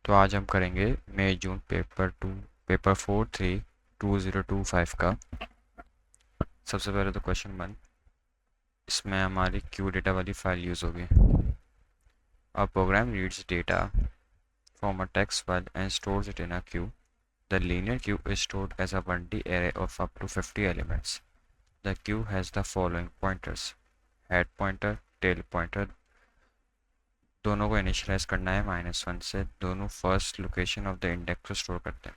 तो आज हम करेंगे मई जून पेपर 4-3-2025 का। सबसे पहले तो क्वेश्चन 1, इसमें हमारी क्यू डेटा वाली फाइल यूज़ होगी। A program reads data from a text file and stores it in a queue. The linear queue is stored as a 1D array of up to 50 elements. The queue has the following pointers: head pointer, tail pointer, दोनों को initialise करना है -1 से, दोनों first location of the index को store करते हैं।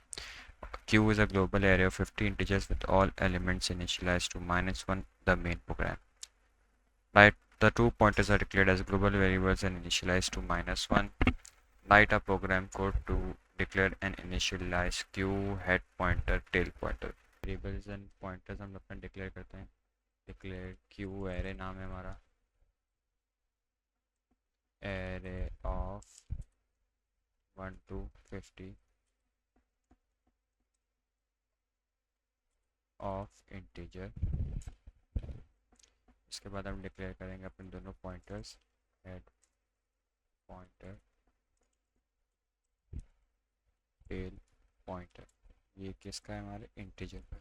Q is a global array of 50 integers with all elements initialized to -1, the main program. Right, the two pointers are declared as global variables and initialized to -1. Write a program code to declare and initialize Q, head pointer, tail pointer. Variables and pointers हम अपना declare करते हैं। Declare Q array नाम है हमारा, array of 1 to 50 of integer। इसके बाद हम डिक्लेयर करेंगे अपने दोनों pointers, head pointer, tail pointer. ये किसका है? हमारे इंटीजर पे।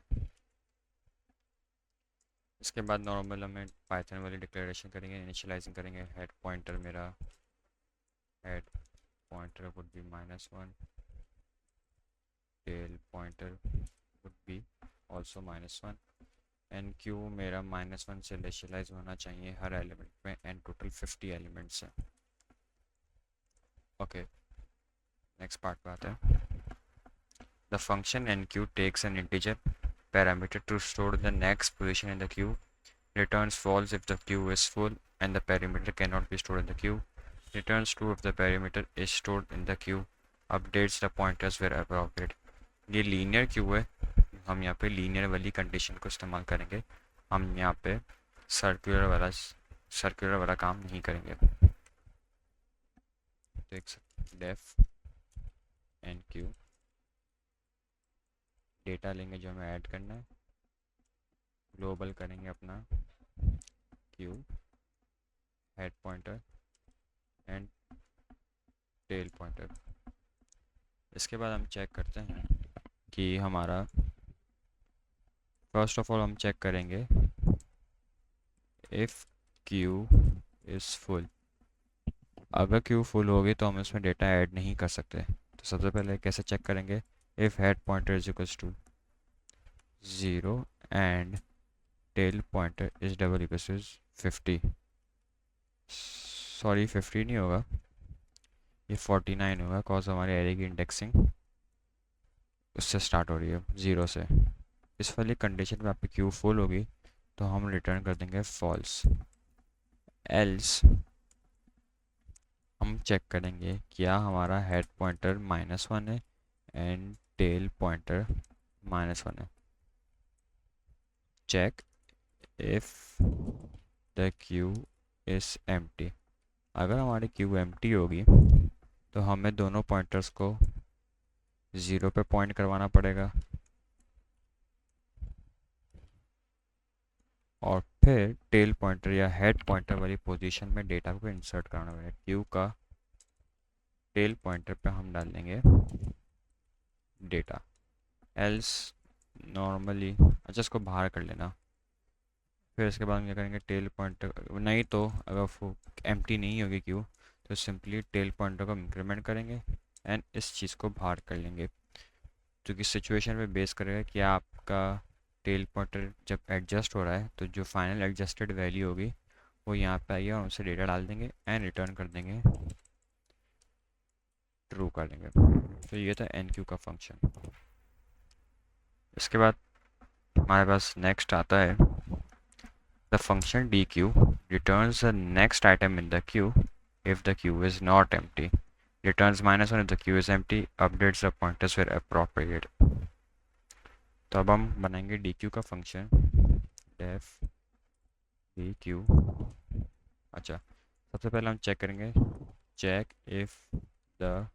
इसके बाद नॉर्मल हमें पाइथन वाली डिक्लेरेशन करेंगे, इनिशियलाइजिंग करेंगे। हेड पॉइंटर मेरा, head pointer would be -1, tail pointer would be also -1, and queue मेरा -1 से इनिशियलाइज होना चाहिए हर एलिमेंट में, एंड टोटल 50 एलिमेंट्स हैं। ओके, नेक्स्ट पार्ट पे आते हैं। The function enqueue takes an integer parameter to store the next position in the queue, returns false if the queue is full and the parameter cannot be stored in the queue, returns true if the parameter is stored in the queue, updates the pointers where appropriate। ये linear Q है, हम यहाँ पे linear वाली condition को इस्तेमाल करेंगे। हम यहाँ पे सर्कुलर वाला काम नहीं करेंगे। देख सकते, डेफ एनक्यू डेटा लेंगे जो हमें ऐड करना है, ग्लोबल करेंगे अपना queue, head pointer and tail pointer. इसके बाद हम चेक करते हैं कि हमारा, फर्स्ट ऑफ ऑल हम चेक करेंगे इफ़ क्यू इज़ फुल। अगर क्यू फुल होगी तो हम इसमें डेटा ऐड नहीं कर सकते। तो सबसे पहले कैसे चेक करेंगे? If head pointer is equals to 0 and tail pointer is double equals to 50। Sorry, 50 नहीं होगा, ये 49 होगा, कॉज हमारे एरे की इंडेक्सिंग उससे स्टार्ट हो रही है, 0 से। इस वाली कंडीशन में आपकी क्यू फुल होगी तो हम रिटर्न कर देंगे फॉल्स। एल्स हम चेक करेंगे क्या हमारा हेड पॉइंटर -1 है एंड टेल पॉइंटर -1 है। Check if the queue is empty. अगर हमारी क्यू एम्प्टी होगी तो हमें दोनों पॉइंटर्स को 0 पे पॉइंट करवाना पड़ेगा, और फिर टेल पॉइंटर या हेड पॉइंटर वाली पोजीशन में डेटा को इंसर्ट करना पड़ेगा। क्यू का टेल पॉइंटर पे हम डाल देंगे डेटा। एल्स नॉर्मली, अच्छा इसको बाहर कर लेना। फिर इसके बाद हम क्या करेंगे, टेल पॉइंटर नहीं तो अगर वो एम्प्टी नहीं होगी क्यू तो सिंपली टेल पॉइंटर को इंक्रीमेंट करेंगे एंड इस चीज़ को बाहर कर लेंगे, क्योंकि सिचुएशन पे बेस करेगा कि आपका टेल पॉइंटर जब एडजस्ट हो रहा है तो जो फाइनल एडजस्टेड वैल्यू होगी वो यहाँ पे आइए और उसे डेटा डाल देंगे एंड रिटर्न कर देंगे, ट्रू कर देंगे। तो ये था एनक्यू का फंक्शन। इसके बाद हमारे पास नेक्स्ट आता है the function dq returns the next item in the queue if the queue is not empty, returns -1 if the queue is empty, updates the pointers where appropriate। तो अब हम बनाएंगे dq का फंक्शन, def dq। अच्छा, सबसे पहले हम check करेंगे, check if the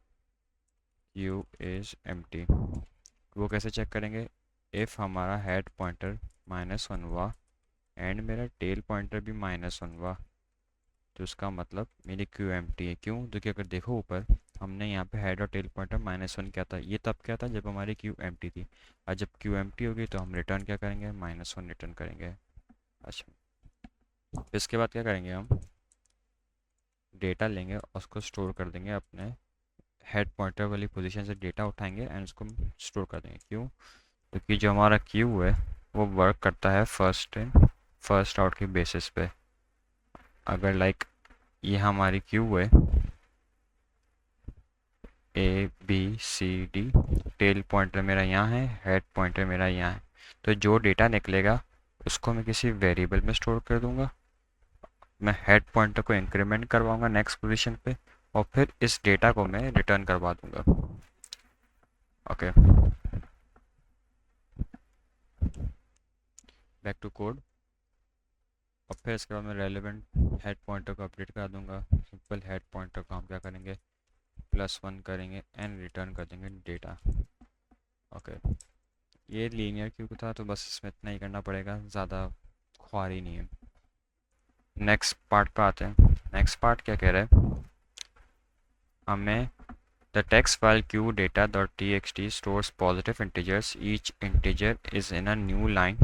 queue is empty. वो कैसे चेक करेंगे? इफ़ हमारा हेड पॉइंटर -1 हुआ एंड मेरा टेल पॉइंटर भी -1 हुआ तो उसका मतलब मेरी क्यू एम्प्टी है। क्यों? क्योंकि अगर देखो ऊपर हमने यहाँ पे हेड और टेल पॉइंटर -1 क्या था, ये तब क्या था जब हमारी क्यू एम्प्टी थी। और जब क्यू एम्प्टी होगी तो हम रिटर्न क्या करेंगे, -1 रिटर्न करेंगे। अच्छा, फिर इसके बाद क्या करेंगे, हम डेटा लेंगे और उसको स्टोर कर देंगे अपने हेड पॉइंटर वाली पोजीशन से, डेटा उठाएंगे एंड उसको स्टोर कर देंगे। क्यों? क्योंकि जो हमारा क्यू है वो वर्क करता है फर्स्ट इन फर्स्ट आउट के बेसिस पे। अगर लाइक ये हमारी क्यू है ABCD, टेल पॉइंटर मेरा यहाँ है, हेड पॉइंटर मेरा यहाँ है, तो जो डेटा निकलेगा उसको मैं किसी वेरिएबल में स्टोर कर दूंगा। मैं हेड पॉइंटर को इंक्रीमेंट करवाऊंगा नेक्स्ट पोजीशन पे और फिर इस डेटा को मैं रिटर्न करवा दूंगा। Okay, back to code. और फिर इसके बाद मैं रेलेवेंट हेड पॉइंटर को अपडेट करा दूंगा। सिंपल हेड पॉइंटर को हम क्या करेंगे, +1 करेंगे एंड रिटर्न कर देंगे डेटा। ओके, ये लीनियर क्यू था तो बस इसमें इतना ही करना पड़ेगा, ज़्यादा ख्वारी नहीं है। नेक्स्ट पार्ट पे आते हैं। नेक्स्ट पार्ट क्या कह रहा है हमें, the text file Q data.txt stores positive integers. Each integer is in a new line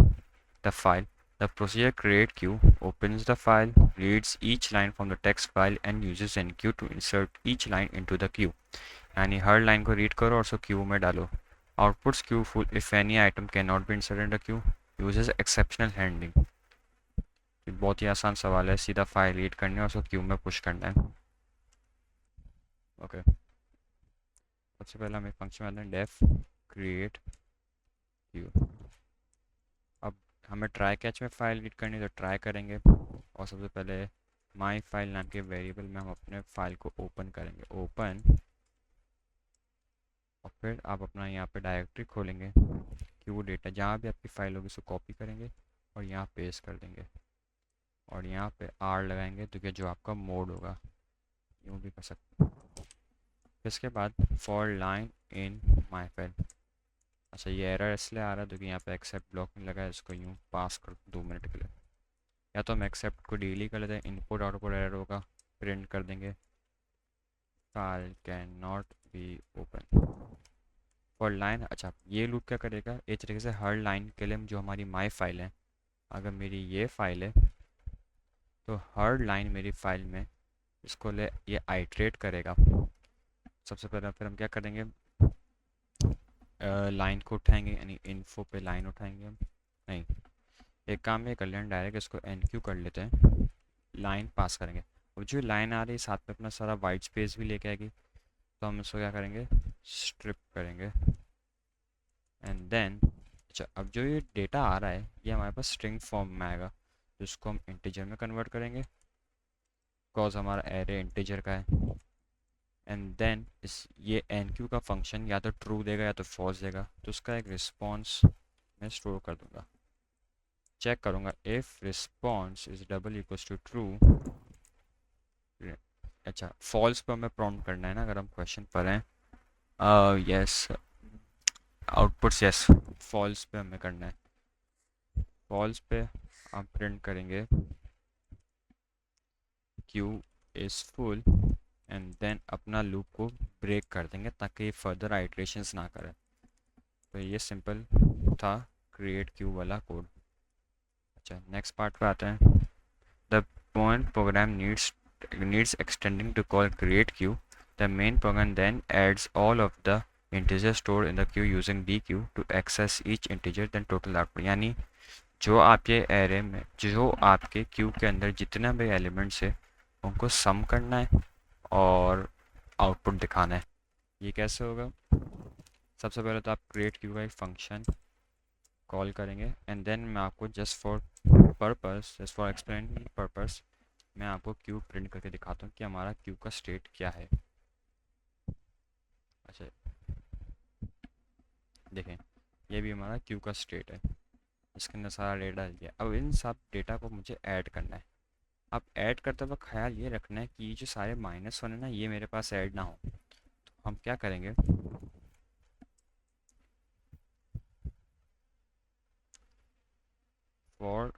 the file. The procedure create queue opens the file, reads each line from the text file and uses enqueue to insert each line into the queue. यानी हर line को read करो और उसको Q में डालो। Outputs Q full if any item can not be inserted in the Q, uses exceptional handling. बहुत ही आसान सवाल है, सीधा फाइल रीड करनी है और उसको क्यू में पुश करना है। ओके, सबसे पहले हम एक फंक्शन बनाते हैं डेफ क्रिएट क्यू। अब हमें ट्राई कैच में फ़ाइल रीड करनी है तो ट्राई करेंगे और सबसे पहले माई फाइल नाम के वेरिएबल में हम अपने फाइल को ओपन करेंगे, ओपन। और फिर आप अपना यहाँ पे डायरेक्टरी खोलेंगे, क्यू डेटा जहाँ भी आपकी फ़ाइल होगी उसको कॉपी करेंगे और यहाँ पेस्ट कर देंगे और यहाँ पे आर लगाएंगे तो क्या जो आपका मोड होगा, यूँ भी कर सकते हैं। फिर इसके बाद for line in my file. अच्छा, ये एरर इसलिए आ रहा है क्योंकि यहाँ पे एक्सेप्ट ब्लॉक नहीं लगा है, इसको यूँ पास कर 2 मिनट के लिए। या तो हम एक्सेप्ट को डेली कर लेते हैं, इनपुट आउटपुट एरर होगा, प्रिंट कर देंगे file can not be open for line. अच्छा, ये लूप क्या करेगा, एक तरीके से हर लाइन के लिए जो हमारी माई फाइल है, अगर मेरी ये फाइल है तो हर लाइन मेरी फाइल में इसको ले ये आइट्रेट करेगा। सबसे पहले फिर हम क्या करेंगे, लाइन को उठाएंगे, यानी इन्फो पे लाइन उठाएंगे हम। नहीं, एक काम ये कर लें, डायरेक्ट इसको एनक्यू कर लेते हैं, लाइन पास करेंगे। और जो लाइन आ रही है साथ में अपना सारा वाइट स्पेस भी लेके आएगी, तो हम इसको क्या करेंगे, स्ट्रिप करेंगे एंड देन। अच्छा, अब जो ये डेटा आ रहा है ये हमारे पास स्ट्रिंग फॉर्म में आएगा, जिसको हम इंटीजर में कन्वर्ट करेंगे बिकॉज हमारा एरे इंटीजर का है। एंड देन इस ये एन क्यू का फंक्शन या तो ट्रू देगा या तो फॉल्स देगा, तो उसका एक रिस्पॉन्स मैं स्टोर कर दूंगा। चेक करूंगा if response is double equals to true. अच्छा, फॉल्स पे हमें प्रॉम्प्ट करना है ना, अगर हम क्वेश्चन पर हैं। यस, आउटपुट्स यस, फॉल्स पे हमें करना है। फॉल्स पे हम प्रिंट करेंगे queue is full and then अपना लूप को ब्रेक कर देंगे ताकि फर्दर आइट्रेशंस ना करें। तो ये सिंपल था क्रिएट क्यू वाला कोड। अच्छा, नेक्स्ट पार्ट पे आते हैं। The point program needs extending to call create queue. The main program then adds all of the integers stored in the queue using dq to access each integer then total output। यानी जो आपके array में जो आपके Q के अंदर जितने भी एलिमेंट्स है उनको सम करना है और आउटपुट दिखाना है। ये कैसे होगा, सबसे पहले तो आप क्रिएट क्यू का एक फंक्शन कॉल करेंगे एंड देन मैं आपको जस्ट फॉर एक्सप्लेनिंग पर्पस मैं आपको क्यू प्रिंट करके दिखाता हूँ कि हमारा क्यू का स्टेट क्या है। अच्छा, देखें, ये भी हमारा क्यू का स्टेट है, इसके अंदर सारा डेटा डाल दिया। अब इन सब डेटा को मुझे ऐड करना है। अब ऐड करते वक्त ख्याल ये रखना है कि ये जो सारे -1 है ना, ये मेरे पास ऐड ना हो। तो हम क्या करेंगे, फॉर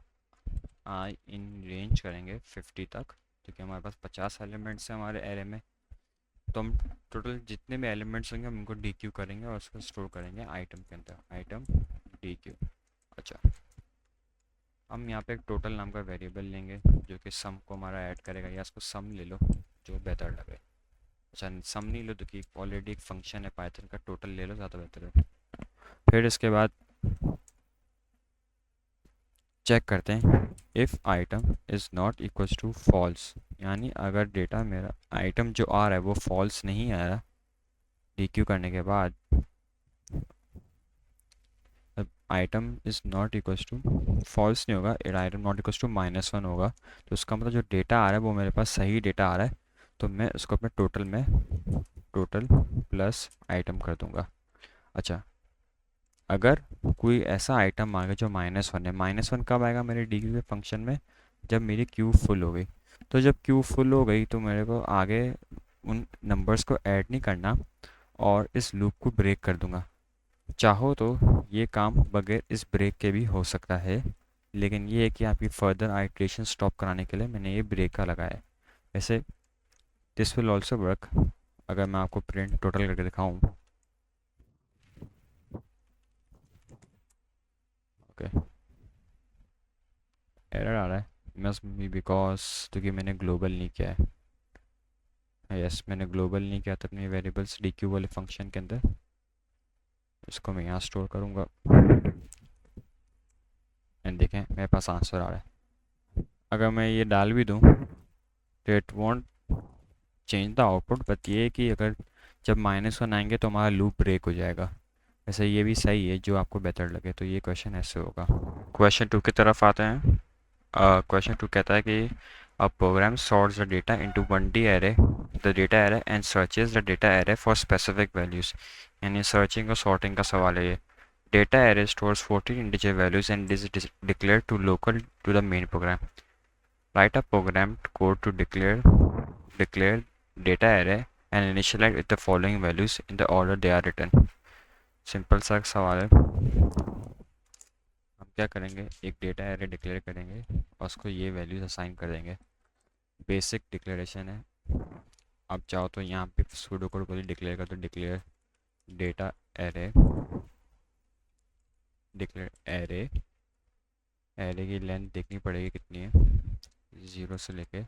आई इन रेंज करेंगे 50 तक, क्योंकि हमारे पास 50 एलिमेंट्स हैं हमारे एरे में। तो हम टोटल जितने भी एलिमेंट्स होंगे हम उनको डी क्यू करेंगे और उसको स्टोर करेंगे आइटम के अंदर, आइटम डी क्यू। अच्छा, हम यहाँ पे एक टोटल नाम का वेरिएबल लेंगे जो कि सम को हमारा ऐड करेगा, या इसको सम ले लो जो बेहतर लगे। अच्छा, सम नहीं लो तो कि ऑलरेडी एक फंक्शन है पाइथन का, टोटल ले लो ज़्यादा बेहतर है। फिर इसके बाद चेक करते हैं if item is not equals to false, यानी अगर डेटा मेरा आइटम जो आ रहा है वो फॉल्स नहीं आ रहा डी क्यू करने के बाद, item is not equals to false नहीं होगा, आइटम नॉट इक्वल्स टू -1 होगा, तो उसका मतलब जो डेटा आ रहा है वो मेरे पास सही डेटा आ रहा है, तो मैं उसको अपने टोटल में टोटल प्लस आइटम कर दूंगा। अच्छा, अगर कोई ऐसा आइटम आ गया जो -1 है, -1 कब आएगा मेरे डी क्यू के फंक्शन में, जब मेरी क्यू फुल हो गई। तो जब क्यू फुल हो गई तो मेरे को आगे उन नंबर्स को ऐड नहीं करना और इस लूप को ब्रेक कर दूंगा। चाहो तो ये काम बगैर इस ब्रेक के भी हो सकता है, लेकिन ये है कि आपकी फर्दर आइट्रेशन स्टॉप कराने के लिए मैंने ये ब्रेक का लगाया है। वैसे दिस विल ऑल्सो वर्क। अगर मैं आपको प्रिंट टोटल करके दिखाऊं, ओके, एरर आ रहा है, मस्ट बी बिकॉज क्योंकि मैंने ग्लोबल नहीं किया है। यस, मैंने ग्लोबल नहीं किया था अपने वेरिएबल्स डी क्यू वाले फंक्शन के अंदर। इसको मैं यहाँ स्टोर करूँगा एंड देखें मेरे पास आंसर आ रहा है। अगर मैं ये डाल भी दूँ तो it won't change the output, but ये है कि अगर जब -1 आएंगे तो हमारा लूप ब्रेक हो जाएगा। वैसे ये भी सही है, जो आपको बेहतर लगे, तो ये क्वेश्चन ऐसे होगा। क्वेश्चन 2 की तरफ आते हैं। क्वेश्चन 2 कहता है कि a program sorts the data into 1D array, the data array and searches the data array for specific values। यानी सर्चिंग और सॉर्टिंग का सवाल है ये। Data array stores 14 integer values and is declared to local to the main program। Write a program code to declare data array and initialize with the following values in the order they are written। Simple सा सवाल है। हम क्या करेंगे, एक data array declare करेंगे और उसको ये वैल्यूज असाइन कर देंगे। बेसिक डिक्लेरेशन है। आप चाहो तो यहाँ पे सूडो कोड को डिक्लेयर कर दो, declare data array, declare array, array की लेंथ देखनी पड़ेगी कितनी है, 0 से लेके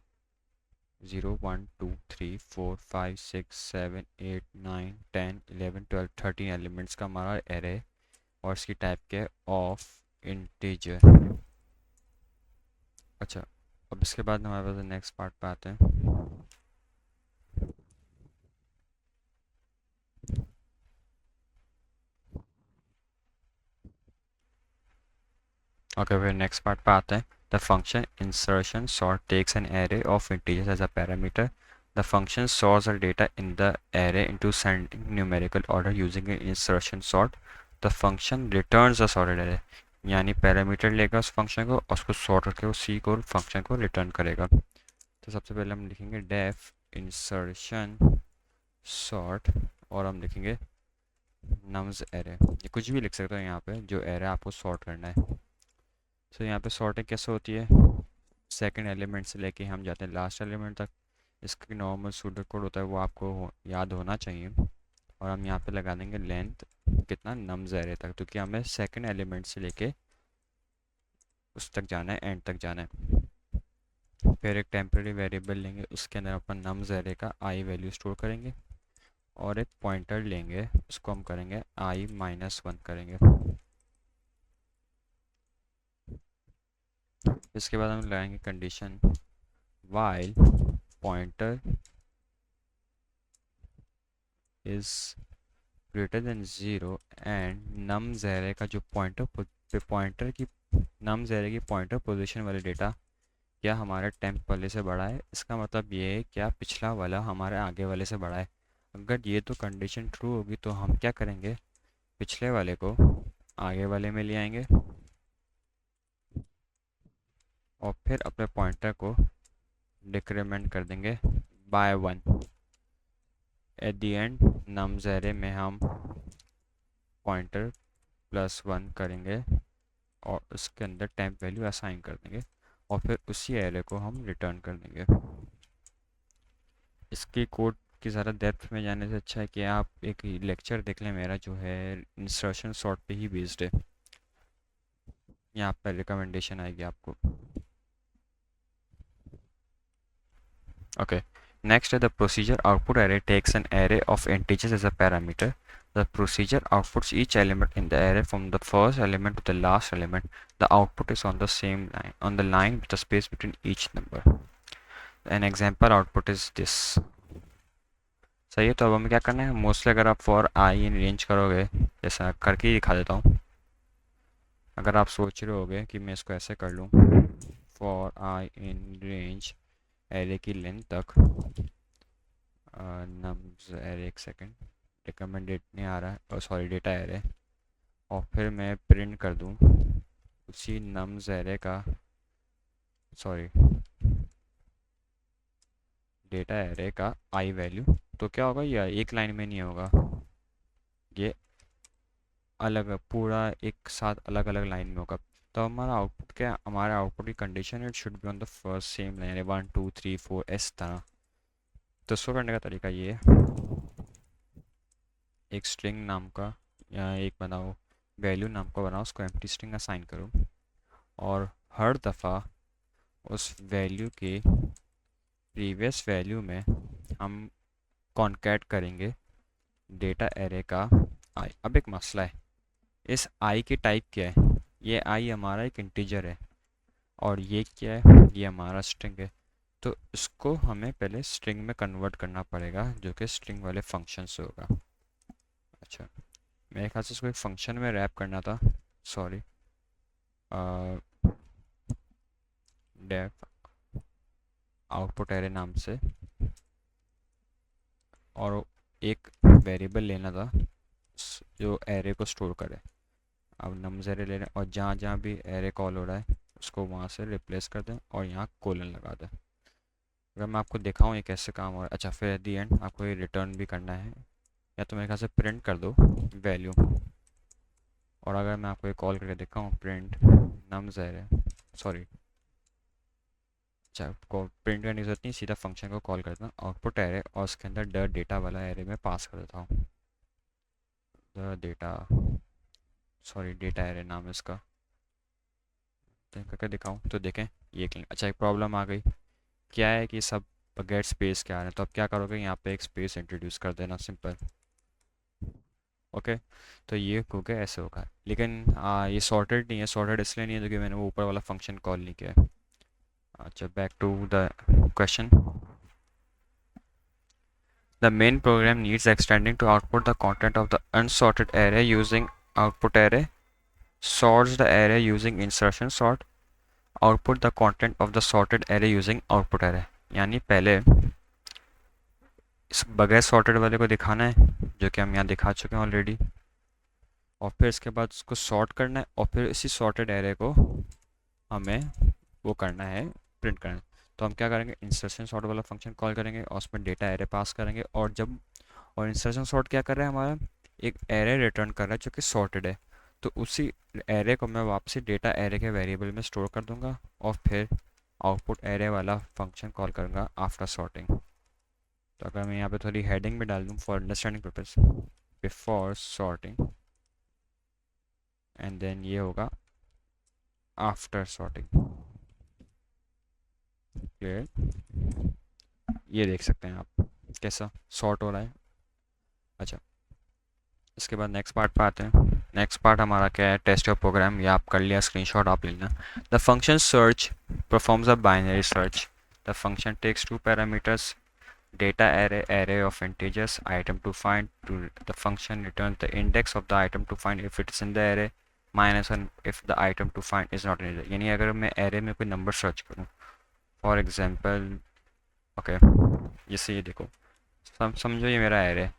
0 1 2 3 4 5 6 7 8 9 10 11 12 13 एलिमेंट्स का हमारा एरे, और इसकी टाइप क्या है, ऑफ इंटीजर। अच्छा, अब इसके बाद हमारे पास नेक्स्ट पार्ट पे आते हैं। ओके, फिर नेक्स्ट पार्ट पे आते हैं। The function insertion sort takes an array of integers as a parameter. The function stores the data in the array into ascending numerical order using an insertion sort। The function returns the sorted array। यानी parameter लेगा उस function को और उसको sort करके उसी को function को रिटर्न करेगा। तो सबसे पहले हम लिखेंगे डेफ इंसर्शन सॉर्ट और हम लिखेंगे नम्स एरे। ये कुछ भी लिख सकते हो यहाँ पे, जो एरे आपको सॉर्ट करना है। तो यहाँ पे सॉर्टिंग कैसे होती है, सेकंड एलिमेंट से लेके हम जाते हैं लास्ट एलिमेंट तक। इसका नॉर्मल सूडो कोड होता है, वो आपको याद होना चाहिए। और हम यहाँ पे लगा देंगे लेंथ कितना, नम्स एरे तक, क्योंकि हमें सेकंड एलिमेंट से लेके उस तक जाना है, एंड तक जाना है। फिर एक टेम्परेरी वेरिएबल लेंगे, उसके अंदर अपन नम्स एरे का आई वैल्यू स्टोर करेंगे, और एक पॉइंटर लेंगे, उसको हम करेंगे i-1 करेंगे। इसके बाद हम लगाएंगे condition while pointer is greater than 0 and nums array का जो पॉइंटर की नम्स एरे की पॉइंटर पोजीशन वाले डेटा क्या हमारे टेम्प वाले से बड़ा है। इसका मतलब ये है क्या पिछला वाला हमारे आगे वाले से बड़ा है। अगर ये तो कंडीशन ट्रू होगी तो हम क्या करेंगे, पिछले वाले को आगे वाले में ले आएंगे और फिर अपने पॉइंटर को डिक्रीमेंट कर देंगे by 1। At the end nums array में हम पॉइंटर +1 करेंगे और उसके अंदर टेम्प वैल्यू असाइन कर देंगे, और फिर उसी एरे को हम रिटर्न कर देंगे। इसकी कोड कि ज़्यादा डेप्थ में जाने से अच्छा है कि आप एक लेक्चर देख लें मेरा, जो है इंस्ट्रक्शन सॉर्ट पे ही बेस्ड है। यहाँ पर रिकमेंडेशन आएगी आपको। Okay. Next, the procedure output array takes an array of integers as a parameter. The procedure outputs each element in the array from the first element to the last element. The output is on the same line, on the line with the space between each number. An example output is this. सही है। तो अब हमें क्या करना है, mostly अगर आप फॉर आई इन रेंज करोगे, जैसा करके ही दिखा देता हूँ। अगर आप सोच रहे होगे कि मैं इसको ऐसे कर लूँ, for I in range array की लेंथ तक, नम्स एरे, एक सेकेंड, रिकमेंडेड नहीं आ रहा है, सॉरी डेटा एरे, और फिर मैं प्रिंट कर दूँ उसी नम्स एरे का, सॉरी डेटा एरे का आई वैल्यू, तो क्या होगा, ये एक लाइन में नहीं होगा, ये अलग पूरा एक साथ अलग अलग लाइन में होगा। तो हमारा आउटपुट क्या, हमारा आउटपुट की condition it should be on the first sem line, 1 2 3 4 इस तरह। तो इसको करने का तरीका ये है, एक स्ट्रिंग नाम का या एक बनाओ, वैल्यू नाम का बनाओ, उसको एम्प्टी स्ट्रिंग असाइन करो, और हर दफ़ा उस वैल्यू के प्रीवियस वैल्यू में हम कॉन्कैट करेंगे डेटा एरे का आई। अब एक मसला है, इस आई की टाइप क्या है, ये आई हमारा एक इंटीजर है, और ये क्या है, ये हमारा स्ट्रिंग है। तो इसको हमें पहले स्ट्रिंग में कन्वर्ट करना पड़ेगा, जो कि स्ट्रिंग वाले फंक्शन से होगा। अच्छा, मेरे ख्याल से इसको एक फंक्शन में रैप करना था, सॉरी, डेफ आउटपुट एरे नाम से, और एक वेरिएबल लेना था जो एरे को स्टोर करे। अब नम्स एरे ले लें, और जहाँ जहाँ भी एरे कॉल हो रहा है उसको वहाँ से रिप्लेस कर दें और यहाँ कोलन लगा दें। अगर मैं आपको दिखाऊँ ये कैसे काम हो रहा है। अच्छा, फिर एट दी एंड आपको ये रिटर्न भी करना है, या तो मेरे ख्याल से प्रिंट कर दो वैल्यू, और अगर मैं आपको ये कॉल करके दिखाऊँ प्रिंट नम्स एरे, सॉरी, अच्छा, को प्रिंट करने की जरूरत नहीं, सीधा फंक्शन को कॉल करता हूँ आउटपुट एरे, और उसके अंदर द डेटा वाला एरे में पास कर देता हूँ, the data, sorry data array नाम है इसका। तो करके दिखाऊँ तो देखें ये क्लिक। अच्छा, एक प्रॉब्लम आ गई, क्या है कि सब बगैर स्पेस के आ रहे हैं, तो अब क्या करोगे, यहाँ पे एक स्पेस इंट्रोड्यूस कर देना, सिंपल। ओके, तो ये हो गया, ऐसे होगा। लेकिन ये सॉर्टेड नहीं है, सॉर्टेड इसलिए नहीं है क्योंकि मैंने वो ऊपर वाला फंक्शन कॉल नहीं किया है। अच्छा, back to the question. The main program needs extending to output the content of the unsorted array using output array, sorts the array using insertion sort, output the content of the sorted array using output array। यानी पहले इस बगैर sorted वाले को दिखाना है, जो कि हम यहाँ दिखा चुके हैं ऑलरेडी, और फिर इसके बाद उसको सॉर्ट करना है, और फिर इसी सॉर्टेड एरे को हमें वो करना है, प्रिंट करना है। तो हम क्या करेंगे, इंसर्शन सॉर्ट वाला फंक्शन कॉल करेंगे और उसमें डेटा एरे पास करेंगे, और इंसर्शन सॉर्ट क्या कर रहा है, हमारा एक एरे रिटर्न कर रहा है जो कि सॉर्टेड है। तो उसी एरे को मैं वापसी डेटा एरे के वेरिएबल में स्टोर कर दूंगा, और फिर आउटपुट एरे वाला फंक्शन कॉल करूँगा आफ्टर सॉर्टिंग। तो अगर मैं यहाँ पे थोड़ी हेडिंग भी डाल दूँ for understanding purpose, before sorting, and then ये होगा आफ्टर सॉर्टिंग। क्लियर, ये देख सकते हैं आप कैसा सॉर्ट हो रहा है। अच्छा, इसके बाद नेक्स्ट पार्ट पे आते हैं। नेक्स्ट पार्ट हमारा क्या है, टेस्ट योर प्रोग्राम, या आप कर लिया, स्क्रीनशॉट आप लेना। The function search performs a binary search. The function takes two parameters, data array of integers, item to find. To the function returns the index of the item to find if it is in the array, -1 if the item to find is not in the array। यानी अगर मैं array में कोई number search करूँ, for example, okay, जैसे ये देखो, समझो ये मेरा array,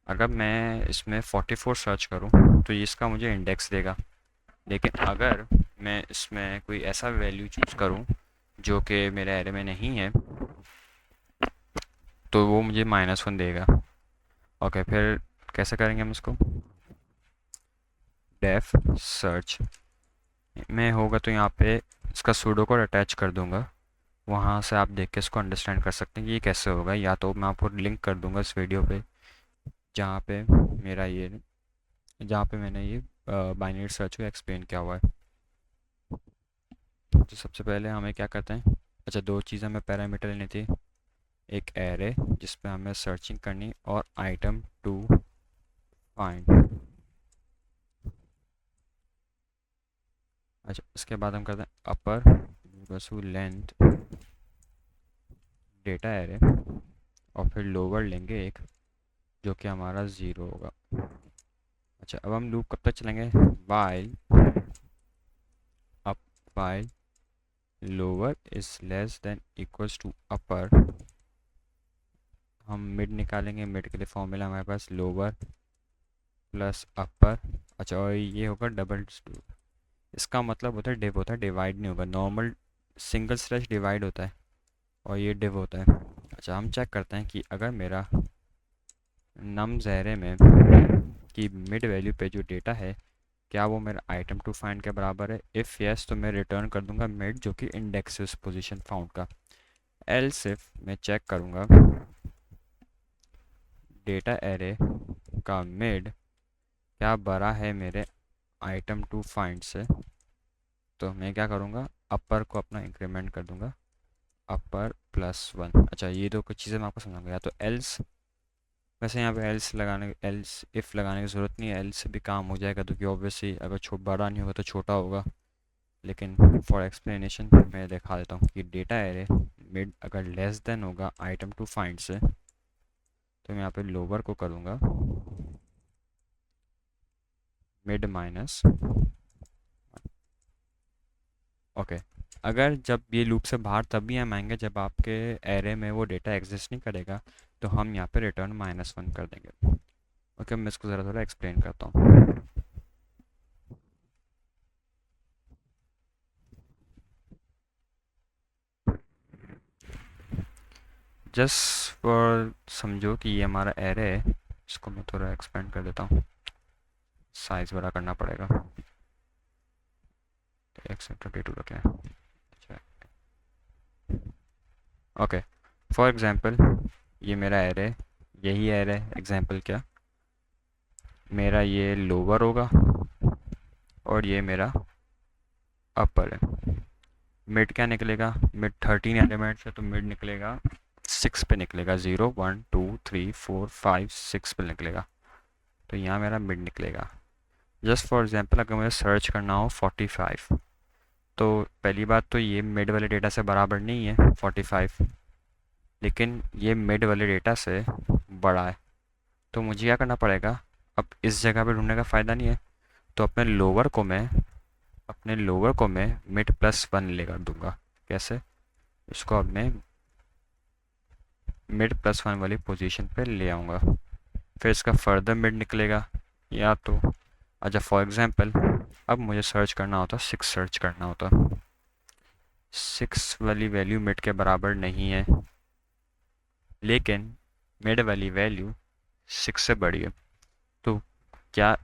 अगर मैं इसमें 44 सर्च करूँ तो ये इसका मुझे इंडेक्स देगा। लेकिन अगर मैं इसमें कोई ऐसा वैल्यू चूज़ करूँ जो कि मेरे एरे में नहीं है, तो वो मुझे -1 देगा। ओके, फिर कैसे करेंगे हम इसको, डेफ सर्च में होगा तो यहाँ पे इसका सूडो कोड अटैच कर दूंगा, वहाँ से आप देख के इसको अंडरस्टैंड कर सकते हैं कि ये कैसे होगा। या तो मैं आपको लिंक कर दूंगा इस वीडियो पे, जहाँ पे मेरा ये जहाँ पे मैंने ये बाइनरी सर्च को एक्सप्लेन किया हुआ है। तो सबसे पहले हमें क्या करते हैं, अच्छा दो चीज़ें हमें पैरामीटर लेनी थी, एक एरे जिस पे हमें सर्चिंग करनी और आइटम टू फाइंड। अच्छा इसके बाद हम करते हैं अपर वसू लेंथ डेटा एरे, और फिर लोअर लेंगे एक जो कि हमारा ज़ीरो होगा। अच्छा अब हम लूप कब तक चलेंगे, while up while lower is less than equals to upper. हम मिड निकालेंगे, मिड के लिए फॉर्मूला हमारे पास लोअर प्लस अपर। अच्छा और ये होगा डबल, इसका मतलब होता है डिव होता है, डिवाइड नहीं होगा। नॉर्मल सिंगल स्लैश डिवाइड होता है और ये डिव होता है। अच्छा हम चेक करते हैं कि अगर मेरा नम ज़हरे में कि मिड वैल्यू पे जो डेटा है क्या वो मेरा आइटम टू फाइंड के बराबर है। इफ़ यस तो मैं रिटर्न कर दूंगा मिड जो कि इंडेक्स पोजीशन फाउंड का। एल्स इफ मैं चेक करूंगा डेटा एरे का मिड क्या बड़ा है मेरे आइटम टू फाइंड से, तो मैं क्या करूंगा अपर को अपना इंक्रीमेंट कर दूंगा, अपर प्लस वन। अच्छा ये दो कुछ चीज़ें मैं आपको समझाऊंगा। या तो एल्स, वैसे यहाँ पे एल्स लगाने एल्स इफ़ लगाने की ज़रूरत नहीं है, एल्स से भी काम हो जाएगा क्योंकि ऑब्वियसली अगर बड़ा नहीं होगा तो छोटा होगा। लेकिन फॉर एक्सप्लेनेशन मैं दिखा देता हूँ कि डेटा एरे मिड अगर लेस देन होगा आइटम टू फाइंड से, तो मैं यहाँ पे लोअर को करूँगा मिड माइनस। ओके अगर जब ये लूप से बाहर तब भी हम आएंगे जब आपके एरे में वो डेटा एग्जिस्ट नहीं करेगा, तो हम यहाँ पे रिटर्न माइनस वन कर देंगे। ओके मैं इसको ज़रा थोड़ा एक्सप्लेन करता हूँ। जस्ट फॉर समझो कि ये हमारा एरे है, इसको मैं थोड़ा एक्सपेंड कर देता हूँ, साइज़ बड़ा करना पड़ेगा। एक से 32 रखें। ओके फॉर एग्जांपल ये मेरा एरे, यही एरे एग्जांपल क्या, मेरा ये लोअर होगा और ये मेरा अपर है। मिड क्या निकलेगा, मिड 13 एलिमेंट्स है तो मिड निकलेगा 6 पे निकलेगा, 0 1 2 3 4 5 6 पे निकलेगा। तो यहाँ मेरा मिड निकलेगा। जस्ट फॉर एग्जांपल अगर मुझे सर्च करना हो 45, तो पहली बात तो ये मिड वाले डेटा से बराबर नहीं है 45, लेकिन ये मिड वाले डेटा से बड़ा है। तो मुझे क्या करना पड़ेगा, अब इस जगह पे ढूंढने का फ़ायदा नहीं है, तो अपने लोअर को मैं मिड प्लस वन ले कर दूंगा। कैसे, इसको अब मैं मिड प्लस वन वाली पोजीशन पे ले आऊँगा, फिर इसका फर्दर मिड निकलेगा। या तो अच्छा फॉर एग्जांपल अब मुझे सर्च करना होता, 6 सर्च करना होता, 6 वाली वैल्यू मिड के बराबर नहीं है, लेकिन मिड वाली वैल्यू 6 से बड़ी है। तो क्या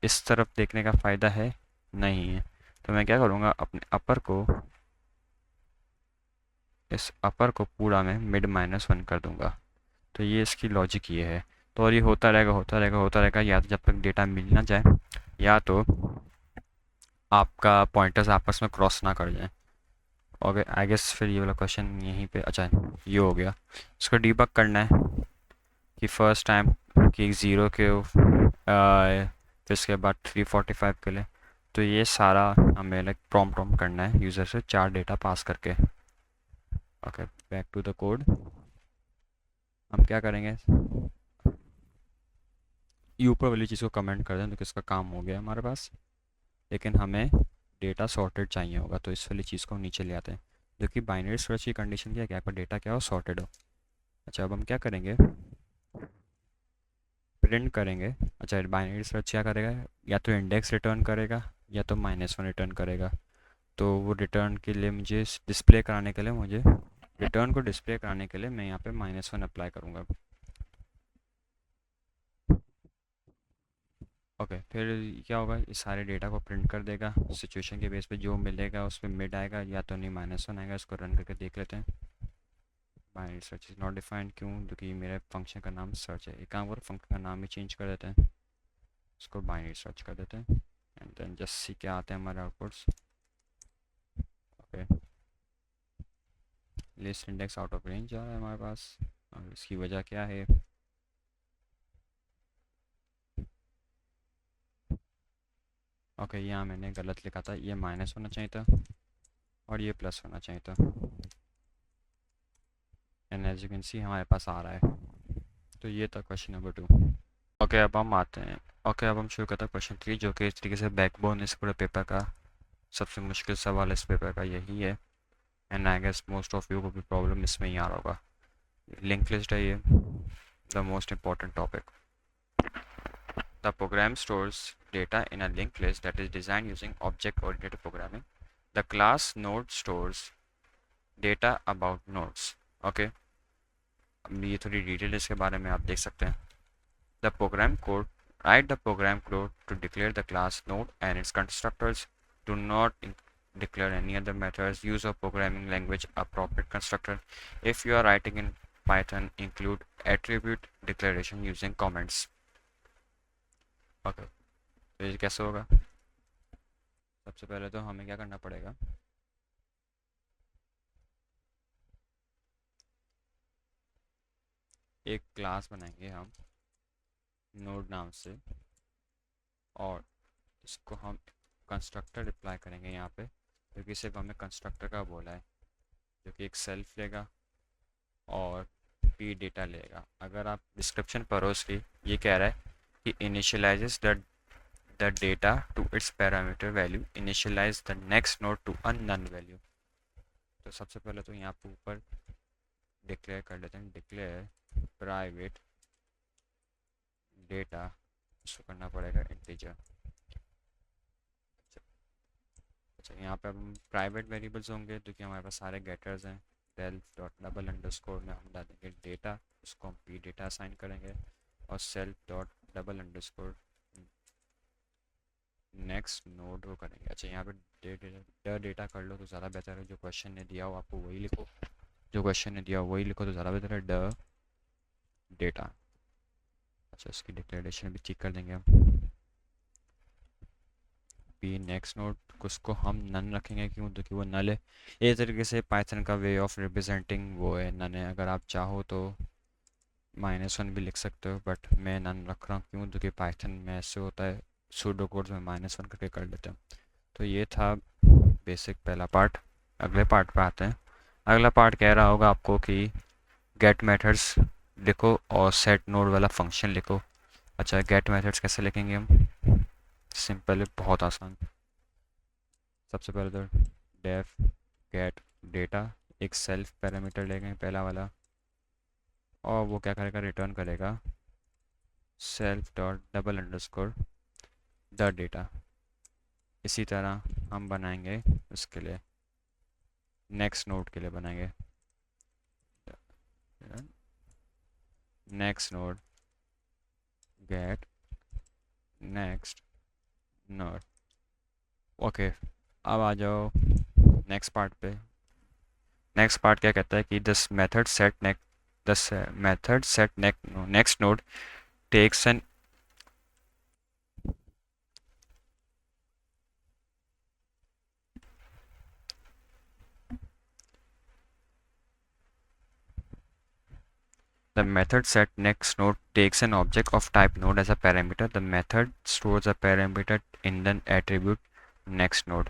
इस तरफ देखने का फ़ायदा है, नहीं है। तो मैं क्या करूँगा, अपने अपर को, इस अपर को पूरा मैं मिड माइनस वन कर दूँगा। तो ये इसकी लॉजिक ये है। तो और ये होता रहेगा होता रहेगा होता रहेगा, या तो जब तक डेटा मिल ना जाए, या तो आपका पॉइंटर्स आपस में क्रॉस ना कर जाए। और आई गेस फिर ये वाला क्वेश्चन यहीं पे, अच्छा ये हो गया। इसको डीबग करना है कि फर्स्ट टाइम कि ज़ीरो के फिर इसके बाद 345 के लिए। तो ये सारा हमें लाइक प्रॉम्प्ट करना है यूज़र से 4 डेटा पास करके। Okay back to the code. हम क्या करेंगे, ये ऊपर वाली चीज़ को कमेंट कर दें तो किसका काम हो गया हमारे पास, लेकिन हमें डेटा सॉर्टेड चाहिए होगा, तो इस वाली चीज़ को हम नीचे ले आते हैं। जो कि बाइनरी सर्च की कंडीशन क्या है कि आपका डेटा क्या हो, सॉर्टेड हो। अच्छा अब हम क्या करेंगे, प्रिंट करेंगे। अच्छा बाइनरी सर्च क्या करेगा, या तो इंडेक्स रिटर्न करेगा या तो माइनस वन रिटर्न करेगा। तो वो रिटर्न के लिए मुझे डिस्प्ले कराने के लिए, मुझे रिटर्न को डिस्प्ले कराने के लिए मैं यहाँ पे माइनस वन अप्लाई करूँगा। ओके, फिर क्या होगा, इस सारे डेटा को प्रिंट कर देगा। सिचुएशन के बेस पे जो मिलेगा उस पर मिड आएगा या तो नहीं -1 आएगा। इसको रन करके देख लेते हैं। Binary search is not defined, क्यों? क्योंकि मेरे फंक्शन का नाम सर्च है। एक काम करो, फंक्शन का नाम ही चेंज कर देते हैं, इसको बाइनरी सर्च कर देते हैं एंड देन जस्ट सी क्या आते हैं हमारे outputs. Okay, list index out of range आ रहा है हमारे पास, और इसकी वजह क्या है? ओके, यहाँ मैंने गलत लिखा था, ये माइनस होना चाहिए था और ये प्लस होना चाहिए था। And as you can see हमारे पास आ रहा है। तो ये था क्वेश्चन नंबर 2। ओके, अब हम आते हैं। ओके, अब हम शुरू करते हैं क्वेश्चन 3, जो कि इस तरीके से बैकबोन इस पूरे पेपर का सबसे मुश्किल सवाल इस पेपर का यही है। And I guess most of you को भी प्रॉब्लम इसमें ही आ रहा होगा। लिंक लिस्ट है ये, the most important topic. The program stores data in a linked list that is designed using object-oriented programming. The class node stores data about nodes. Okay, अब ये थोड़ी डिटेल इसके बारे में आप देख सकते हैं। The program code, write the program code to declare the class node and its constructors. Do not declare any other methods. Use of programming language appropriate constructor. If you are writing in Python, include attribute declaration using comments. Okay, तो ये कैसे होगा? सबसे पहले तो हमें क्या करना पड़ेगा, एक क्लास बनाएंगे हम नोड नाम से, और इसको हम कंस्ट्रक्टर अप्लाई करेंगे यहाँ पे, क्योंकि सिर्फ हमें कंस्ट्रक्टर का बोला है, जो कि एक सेल्फ लेगा और पी डेटा लेगा। अगर आप डिस्क्रिप्शन पढ़ो उसकी, ये कह रहा है कि initializes the data to its parameter value, initialize the next node to a none value. तो सबसे पहले तो यहाँ पे ऊपर डिक्लेयर कर लेते हैं, डिक्लेयर प्राइवेट डेटा, इसको करना पड़ेगा इंटीजर। अच्छा, यहाँ पे हम प्राइवेट वेरिएबल्स होंगे, जो कि हमारे पास सारे गेटर्स हैं। डेल्फ डॉट डबल अंडरस्कोर में हम डालेंगे डेटा, उसको हम पी डेटा असाइन करेंगे, और self dot double underscore next node वो करेंगे। अच्छा, यहाँ पे डेटा कर लो तो ज़्यादा बेहतर है। जो क्वेश्चन ने दिया हो आपको वही लिखो, जो क्वेश्चन ने दिया हो वही लिखो तो ज़्यादा बेहतर है। डेटा। अच्छा, इसकी डिक्लेरेशन भी ठीक कर देंगे हम। पी नेक्स्ट नोड, उसको हम नन रखेंगे, क्यों? क्योंकि वो नल है। ये तरीके से पाइथन का वे ऑफ रिप्रेजेंटिंग वो है, नन है। अगर आप चाहो तो -1 भी लिख सकते हो, बट मैं नन रख रहा हूँ, क्यों? क्योंकि पाइथन में ऐसे होता है, सूडो कोड्स में -1 करके कर लेते हैं। तो ये था बेसिक पहला पार्ट। अगले पार्ट पे आते हैं। अगला पार्ट कह रहा होगा आपको कि गेट मेथड्स लिखो और सेट नोड वाला फंक्शन लिखो। अच्छा, गेट मेथड्स कैसे लिखेंगे हम? सिंपल है, बहुत आसान। सबसे पहले तो डेफ गेट डेटा, एक सेल्फ पैरामीटर लेंगे पहला वाला, और वो क्या करेगा, रिटर्न करेगा self dot double underscore the data. इसी तरह हम बनाएंगे उसके लिए, नेक्स्ट नोड के लिए बनाएंगे next node get next node. Okay, अब आ जाओ नेक्स्ट पार्ट पे। नेक्स्ट पार्ट क्या कहता है कि this method set next node takes an the method set next node takes an object of type node as a parameter. The method stores a parameter in the attribute next node.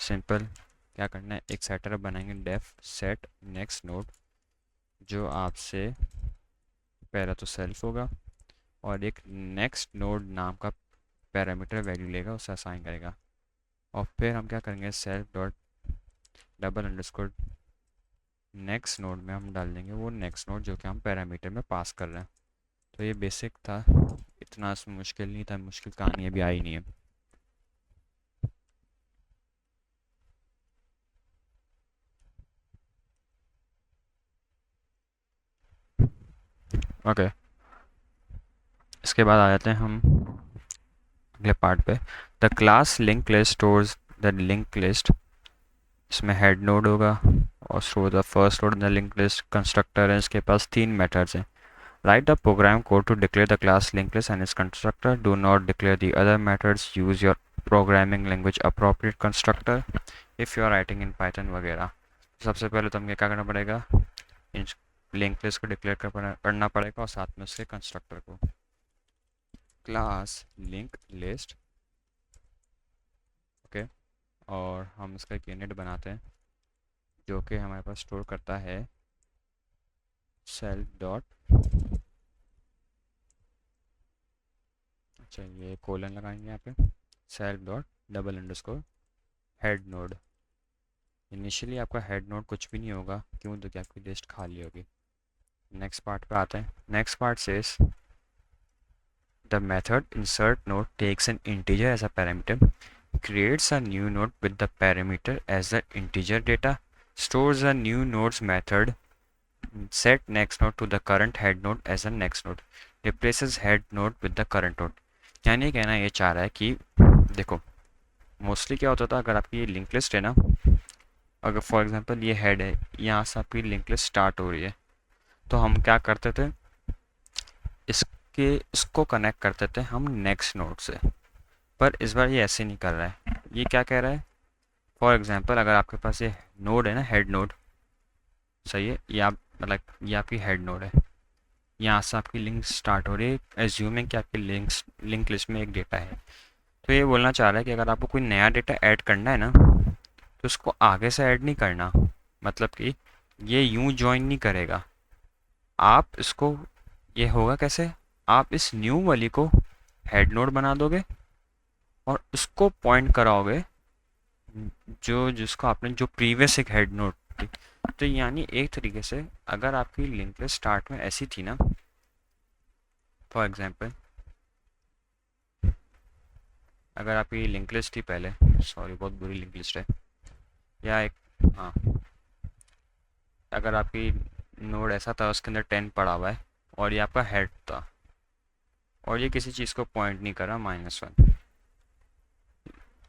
Simple, क्या करना है, एक shutter बनाएंगे def set next node, जो आपसे पहला तो self होगा और एक नेक्स्ट नोड नाम का पैरामीटर वैल्यू लेगा, उसे असाइन करेगा। और फिर हम क्या करेंगे, self dot double underscore next node में हम डाल देंगे वो नेक्स्ट नोड जो कि हम पैरामीटर में पास कर रहे हैं। तो ये बेसिक था, इतना मुश्किल नहीं था, मुश्किल कहानी अभी आई नहीं है। ओके, इसके बाद आ जाते हैं हम अगले पार्ट पे। The class link list stores the link list, इसमें हेड नोड होगा और store the first node in the link list. Constructor है, इसके पास 3 मेथड्स हैं। Write the program code to declare the class link list and its constructor, do not declare the other methods, use your programming language appropriate constructor if you are writing in Python वगैरह। सबसे पहले तो हमें क्या करना पड़ेगा, इन link list को declare करना पड़ेगा और साथ में उसके कंस्ट्रक्टर को। क्लास लिंक लिस्ट, ओके, और हम इसका एक यूनिट बनाते हैं जो कि हमारे पास स्टोर करता है सेल्फ डॉट, अच्छा ये कोलन लगाएंगे यहाँ पे, self dot double underscore head nod. Initially आपका हेड नोड कुछ भी नहीं होगा, क्यों, तो क्या आपकी लिस्ट खाली होगी। नेक्स्ट पार्ट पे आते हैं। Next part says the method insert node takes an integer as a parameter, creates a new node with the parameter as the integer data, stores a new nodes method, set next node to the current head node as a next node, replaces head node with the current node। यानी कहना ये चाह रहा है कि देखो mostly क्या होता था, अगर आपकी ये लिंक लिस्ट है ना, अगर फॉर एग्जांपल ये हेड है, यहाँ से आपकी लिंक लिस्ट स्टार्ट हो रही है, तो हम क्या करते थे, इसको कनेक्ट करते थे हम नेक्स्ट नोड से। पर इस बार ये ऐसे नहीं कर रहा है, ये क्या कह रहा है, फॉर एग्जांपल अगर आपके पास ये नोड है ना, हेड नोड, सही है, ये आप मतलब ये आपकी हेड नोड है, यहाँ से आपकी लिंक स्टार्ट हो रही है, एज्यूमिंग कि आपकी लिंक लिस्ट में एक डेटा है। तो ये बोलना चाह रहा है कि अगर आपको कोई नया डेटा ऐड करना है ना, तो उसको आगे से ऐड नहीं करना, मतलब कि ये यूं ज्वाइन नहीं करेगा, आप इसको, ये होगा कैसे, आप इस न्यू वाली को हेड नोड बना दोगे और उसको पॉइंट कराओगे जो जिसको आपने जो प्रीवियस एक हेड नोड थी। तो यानी एक तरीके से अगर आपकी लिंक लिस्ट स्टार्ट में ऐसी थी ना, फॉर एग्जांपल अगर आपकी लिंक लिस्ट थी पहले, सॉरी बहुत बुरी लिंक लिस्ट है, या एक, हाँ, अगर आपकी नोड ऐसा था उसके अंदर 10 पड़ा हुआ है और ये आपका हेड था और ये किसी चीज़ को पॉइंट नहीं करा, -1,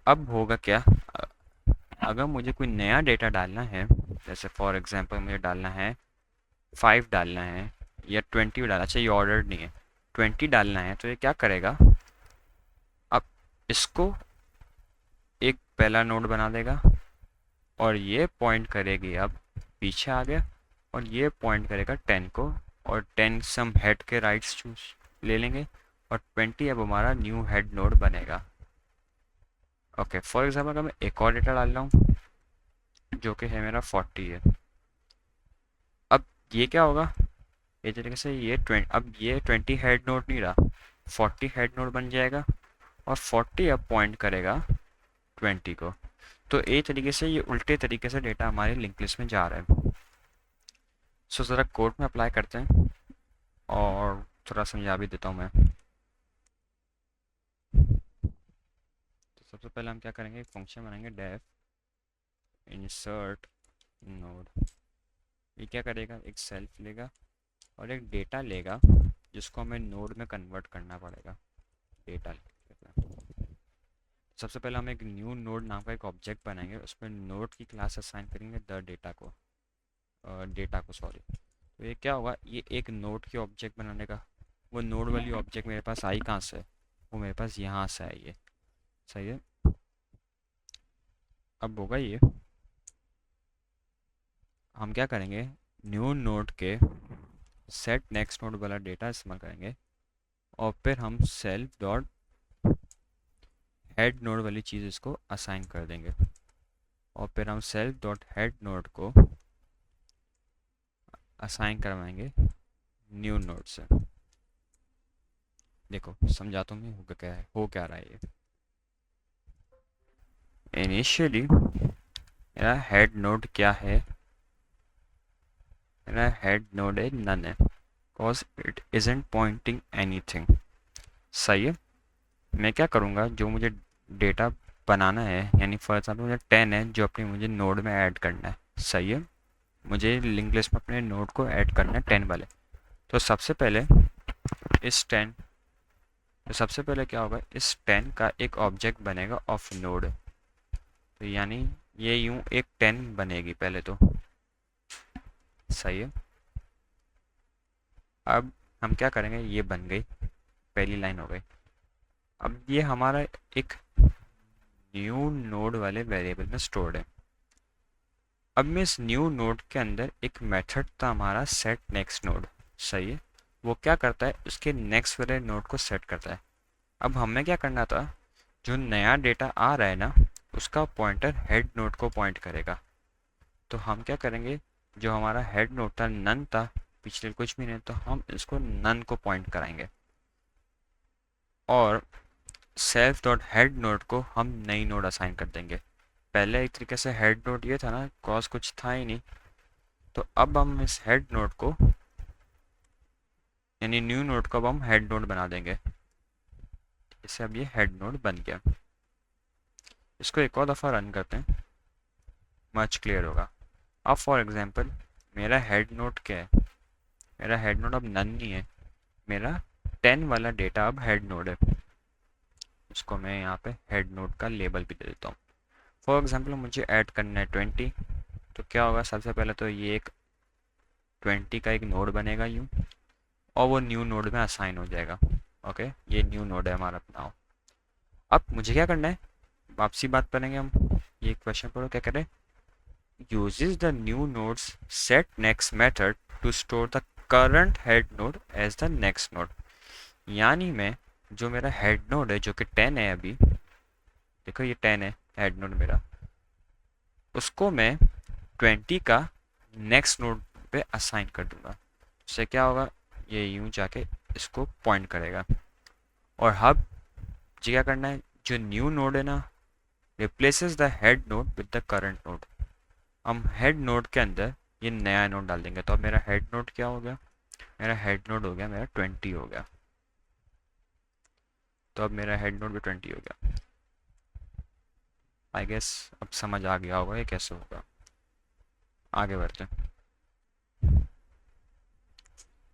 अब होगा क्या, अगर मुझे कोई नया डेटा डालना है, जैसे फॉर एग्जांपल मुझे डालना है 5 डालना है या 20 डालना, अच्छा ये ऑर्डर नहीं है, 20 डालना है, तो ये क्या करेगा, अब इसको एक पहला नोड बना देगा और ये पॉइंट करेगी, अब पीछे आ गया, और ये पॉइंट करेगा 10 को, और 10 सम हेड के राइट्स चूज ले लेंगे और 20 अब हमारा न्यू हेड नोड बनेगा। ओके, फॉर एग्जांपल अगर मैं एक और डेटा डाल रहा हूँ जो कि है मेरा 40 है, अब ये क्या होगा, ये तरीके से ये 20, अब ये 20 हेड नोड नहीं रहा, 40 हेड नोड बन जाएगा और 40 अब पॉइंट करेगा 20 को। तो एक तरीके से ये उल्टे तरीके से डेटा हमारे लिंक लिस्ट में जा रहा है। सो ज़रा कोड में अप्लाई करते हैं और थोड़ा समझा भी देता हूँ मैं। तो सबसे पहले हम क्या करेंगे, एक फंक्शन बनाएंगे डेफ इंसर्ट नोड। ये क्या करेगा, एक सेल्फ लेगा और एक डेटा लेगा जिसको हमें नोड में कन्वर्ट करना पड़ेगा, डेटा लेगा। सबसे पहले हम एक न्यू नोड नाम का एक ऑब्जेक्ट बनाएंगे, उसमें नोड की क्लास असाइन करेंगे द डेटा को सॉरी। तो ये क्या होगा, ये एक नोड की ऑब्जेक्ट बनाने का, वो नोड वाली ऑब्जेक्ट मेरे पास आई कहाँ से, वो मेरे पास यहाँ से आई है, सही है। अब होगा ये, हम क्या करेंगे, न्यू नोड के सेट नेक्स्ट नोड वाला डेटा इस्तेमाल करेंगे और फिर हम सेल्फ डॉट हेड नोड वाली चीज़ इसको असाइन कर देंगे और फिर हम सेल्फ डॉट हेड नोड को असाइन करवाएंगे न्यू नोड से। देखो समझाता हूँ हो क्या है, हो क्या रहा है। ये इनिशियली मेरा हेड नोड क्या है, मेरा हेड नोड है नन है, cause it isn't pointing anything, सही है। मैं क्या करूँगा, जो मुझे डेटा बनाना है, यानी फॉर एग्जाम्पल मुझे 10 है जो अपनी मुझे नोड में ऐड करना है, सही है, मुझे लिंक लिस्ट में अपने नोड को ऐड करना है 10 वाले। तो सबसे पहले इस 10 तो सबसे पहले क्या होगा, इस 10 का एक ऑब्जेक्ट बनेगा ऑफ नोड। तो यानी ये यूं एक 10 बनेगी पहले तो, सही है। अब हम क्या करेंगे, ये बन गई, पहली लाइन हो गई। अब ये हमारा एक न्यू नोड वाले वेरिएबल में स्टोर्ड है। अब में इस न्यू नोड के अंदर एक मेथड था हमारा सेट नेक्स्ट नोड, सही है। वो क्या करता है, उसके नेक्स्ट वाले नोड को सेट करता है। अब हमें क्या करना था, जो नया डेटा आ रहा है ना, उसका पॉइंटर हेड नोड को पॉइंट करेगा। तो हम क्या करेंगे, जो हमारा हेड नोड था नन था, पिछले कुछ भी नहीं, तो हम इसको नन को पॉइंट कराएंगे। और सेल्फ डॉट हेड नोड को हम नई नोड असाइन कर देंगे। पहले एक तरीके से हेड नोड ये था ना, कॉज कुछ था ही नहीं। तो अब हम इस हेड नोड को, यानी न्यू नोड को अब हम हेड नोड बना देंगे। इससे अब ये हेड नोड बन गया। इसको एक और दफ़ा रन करते हैं, मच क्लियर होगा। अब फॉर एग्जांपल मेरा हेड नोड क्या है, मेरा हेड नोड अब नन नहीं है, मेरा 10 वाला डेटा अब हेड नोड है। इसको मैं यहाँ पे हेड नोड का लेबल भी दे देता हूँ। फॉर एग्जांपल मुझे ऐड करना है 20। तो क्या होगा, सबसे पहले तो ये एक 20 का एक नोड बनेगा यूँ, और वो न्यू नोड में असाइन हो जाएगा। ओके, ये न्यू नोड है हमारा नाउ। अब मुझे क्या करना है, वापसी बात करेंगे हम। ये क्वेश्चन पढ़ो, क्या करें, uses the new nodes set next method to store the current head node as the next node। यानी मैं, जो मेरा हेड नोड है जो कि 10 है अभी, देखो ये 10 है हेड नोड मेरा, उसको मैं 20 का नेक्स्ट नोड पे असाइन कर दूंगा। उससे क्या होगा, ये यूं जाके इसको पॉइंट करेगा। और हब जी क्या करना है, जो न्यू नोड है ना, replaces the head node with the current node. हम हेड नोड के अंदर ये नया नोड डाल देंगे। तो अब मेरा हेड नोड क्या हो गया, मेरा हेड नोड हो गया, मेरा 20 हो गया। तो अब मेरा हेड नोड भी 20 हो गया। आई गेस अब समझ आ गया होगा ये कैसे होगा। आगे बढ़ते हैं।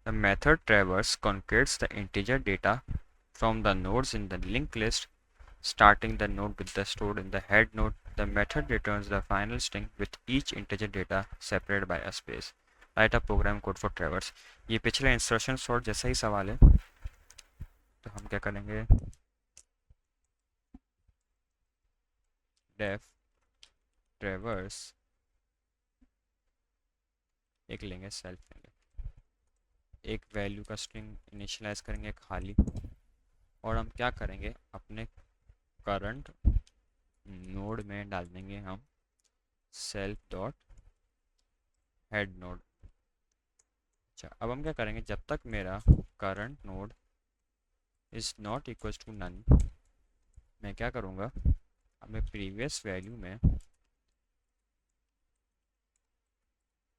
The method traverse concatenates the integer data from the nodes in the linked list, starting the node with the stored in the head node. The method returns the final string with each integer data separated by a space. Write a program code for traverse। ये पिछले instruction sort जैसा ही सवाल है। तो हम क्या करेंगे, def ट्रेवर्स एक लेंगे, सेल्फ लेंगे, एक वैल्यू का स्ट्रिंग इनिशियलाइज करेंगे खाली। और हम क्या करेंगे, अपने करंट नोड में डाल देंगे हम सेल्फ डॉट हेड नोड। अच्छा, अब हम क्या करेंगे, जब तक मेरा current node is not equals to none, मैं क्या करूँगा, अब मैं प्रीवियस वैल्यू में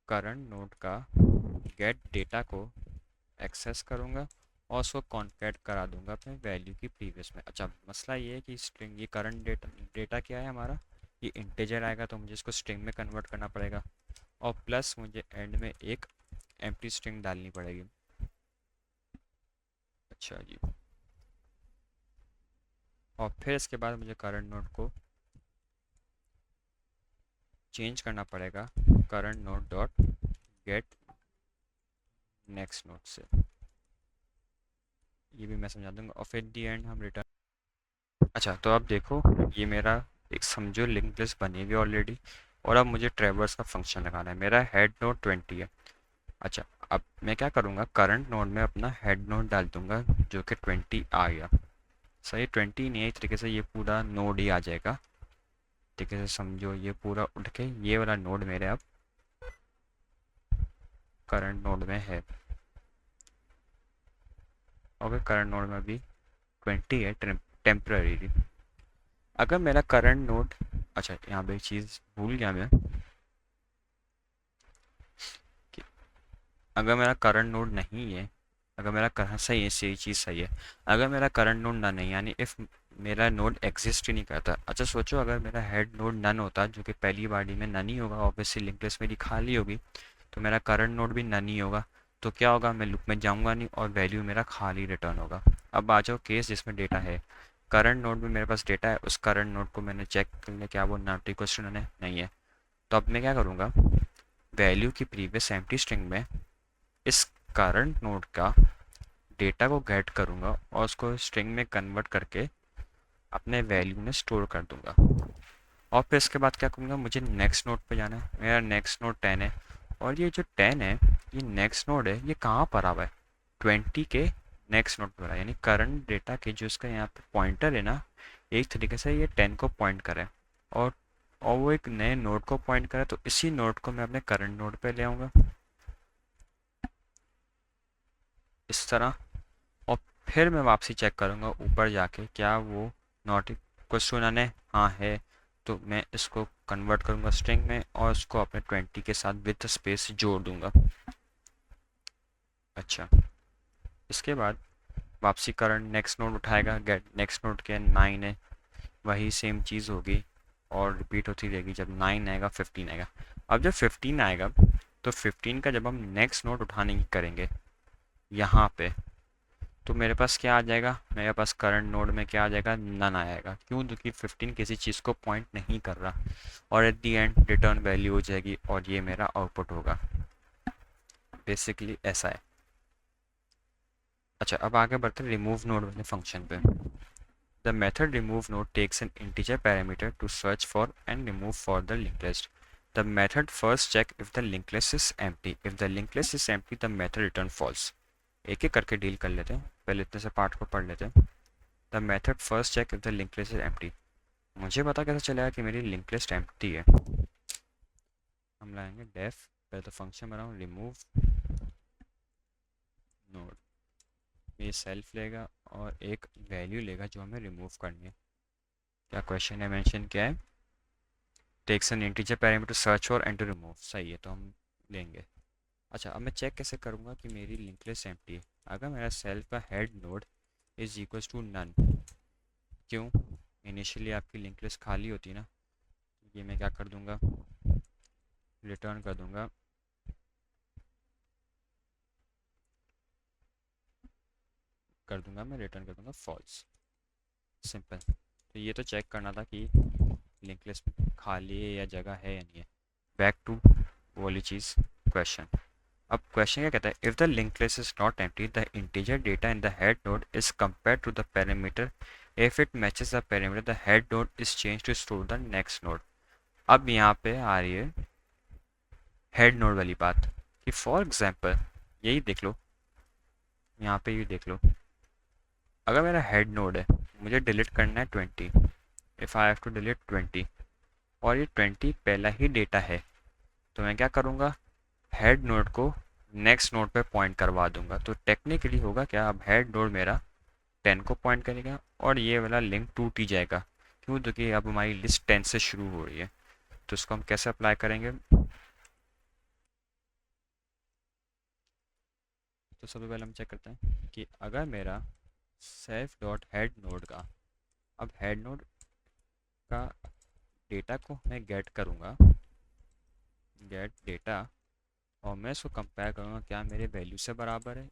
करंट नोड का गेट डेटा को एक्सेस करूँगा और उसको कॉन्कैट करा दूंगा अपने वैल्यू की प्रीवियस में। अच्छा, मसला ये है कि स्ट्रिंग, ये करंट डेटा क्या है हमारा, ये इंटीजर आएगा, तो मुझे इसको स्ट्रिंग में कन्वर्ट करना पड़ेगा। और प्लस मुझे एंड में एक एम्प्टी स्ट्रिंग डालनी पड़ेगी। अच्छा जी, और फिर इसके बाद मुझे करंट नोड को चेंज करना पड़ेगा current node dot gate next node से। ये भी मैं समझा दूंगा, और फिर दी एंड हम रिटर्न। अच्छा, तो अब देखो ये मेरा एक समझो लिंक लिस्ट बनी हुई ऑलरेडी, और अब मुझे ट्रेवर्स का फंक्शन लगाना है। मेरा हेड नोड 20 है। अच्छा, अब मैं क्या करूँगा, करंट नोड में अपना हेड नोड डाल दूंगा जो कि 20 आ गया। सही, 20 नहीं है, इस तरीके से ये पूरा नोड ही आ जाएगा। तरीके से समझो, ये पूरा उठ के ये वाला नोड मेरे अब करंट नोड में है। ओके, करंट नोड में भी 20 है टेम्पररी। अगर मेरा करंट नोड, अच्छा यहाँ पे एक चीज़ भूल गया मैं, कि अगर मेरा करंट नोड नहीं है, अगर मेरा करंट सही है, सही चीज़ सही है, अगर मेरा करंट नोड नन है, यानी इफ़ मेरा नोड एग्जिस्ट ही नहीं करता। अच्छा सोचो, अगर मेरा हेड नोड नन होता, जो कि पहली बारी में नन ही होगा, ऑब्वियसली लिंक लिस्ट मेरी खाली होगी, तो मेरा करंट नोड भी नन ही होगा। तो क्या होगा, मैं लूप में जाऊंगा नहीं और वैल्यू मेरा खाली रिटर्न होगा। अब आ जाओ केस जिसमें डेटा है, करंट नोड में मेरे पास डेटा है, उस करंट नोड को मैंने चेक कर लिया क्या वो नॉट इक्वल टू नन है, नहीं है। तो अब मैं क्या करूँगा, वैल्यू की प्रीवियस एम्प्टी स्ट्रिंग में इस करंट नोड का डेटा को गेट करूँगा और उसको स्ट्रिंग में कन्वर्ट करके अपने वैल्यू में स्टोर कर दूंगा। और फिर इसके बाद क्या करूँगा, मुझे नेक्स्ट नोड पे जाना है, मेरा नेक्स्ट नोड 10 है, और ये जो 10 है ये नेक्स्ट नोड है, ये कहाँ पर आ हुआ है, 20 के नेक्स्ट नोड पर है, यानी करंट डेटा के जो इसका यहाँ पे पॉइंटर है ना, एक तरीके से ये 10 को पॉइंट करे, और वो एक नए नोड को पॉइंट करे, तो इसी नोड को मैं अपने करंट नोड पे ले आऊँगा इस तरह। और फिर मैं वापसी चेक करूँगा ऊपर जाके क्या वो नॉट इक्वल टू नन है, हाँ है, तो मैं इसको कन्वर्ट करूँगा स्ट्रिंग में और उसको अपने 20 के साथ विथ स्पेस जोड़ दूँगा। अच्छा, इसके बाद वापसी करंट नेक्स्ट नोड उठाएगा, गेट नेक्स्ट नोड के 9 है, वही सेम चीज़ होगी और रिपीट होती रहेगी। जब 9 आएगा 15 आएगा। अब जब 15 आएगा तो 15 का जब हम नेक्स्ट नोड उठाने की करेंगे यहाँ पे, तो मेरे पास क्या आ जाएगा, मेरे पास करंट नोड में क्या आ जाएगा, नन आएगा। क्यों, क्योंकि 15 किसी चीज़ को पॉइंट नहीं कर रहा, और eight the and return value हो जाएगी और ये मेरा आउटपुट होगा। बेसिकली ऐसा है। अच्छा, अब आगे बढ़ते हैं रिमूव नोड वाले फंक्शन पे। The method remove node takes an integer parameter to search for and remove for the link list. The method first check if the link list is empty, if the link list is empty the method return false. एक एक करके deal कर लेते हैं, पहले इतने से part को पढ़ लेते हैं। The method first check if the link list is empty, मुझे पता कैसे चलेगा कि मेरी लिंक लिस्ट एम्प्टी है। हम लाएंगे डेफ, पहले तो फंक्शन बनाऊँ रिमूव नोड, ये सेल्फ लेगा और एक वैल्यू लेगा जो हमें रिमूव करनी है। क्या क्वेश्चन है, मेंशन क्या है, takes an integer parameter search for and to remove, सही है, तो हम लेंगे। अच्छा, अब मैं चेक कैसे करूँगा कि मेरी लिंक लिस्ट एम्प्टी है। अगर मेरा सेल्फ का head node is equal to none, क्यों, इनिशियली आपकी लिंक लिस्ट खाली होती है ना, ये मैं क्या कर दूंगा, रिटर्न कर दूंगा मैं रिटर्न कर दूंगा फॉल्स। सिंपल। तो ये तो चेक करना था कि लिंक लिस्ट खाली है या जगह है या नहीं है। बैक टू वो वाली चीज़, क्वेश्चन। अब क्वेश्चन क्या कहता है, if the link list is not empty the integer data in the head node is compare to the parameter, if it matches the parameter the head node is change to store the next node. अब यहाँ पे आ रही है head nod वाली बात कि for example यही देख लो, यहाँ पे ये देख लो, अगर मेरा हेड नोड है, मुझे डिलीट करना है 20, if I have to delete 20, और ये 20 पहला ही डेटा है, तो मैं क्या करूँगा, हेड नोड को नेक्स्ट नोड पे पॉइंट करवा दूंगा। तो टेक्निकली होगा क्या, अब हेड नोड मेरा 10 को पॉइंट करेगा और ये वाला लिंक टूट ही जाएगा। क्यों, क्योंकि अब हमारी लिस्ट 10 से शुरू हो रही है। तो इसको हम कैसे अप्लाई करेंगे, तो सबसे पहले हम चेक करते हैं कि अगर मेरा सेल्फ डॉट हेड नोड का, अब हेड नोड का डेटा को मैं गेट करूँगा, गेट डेटा, और मैं इसको कंपेयर करूँगा क्या मेरे वैल्यू से बराबर है।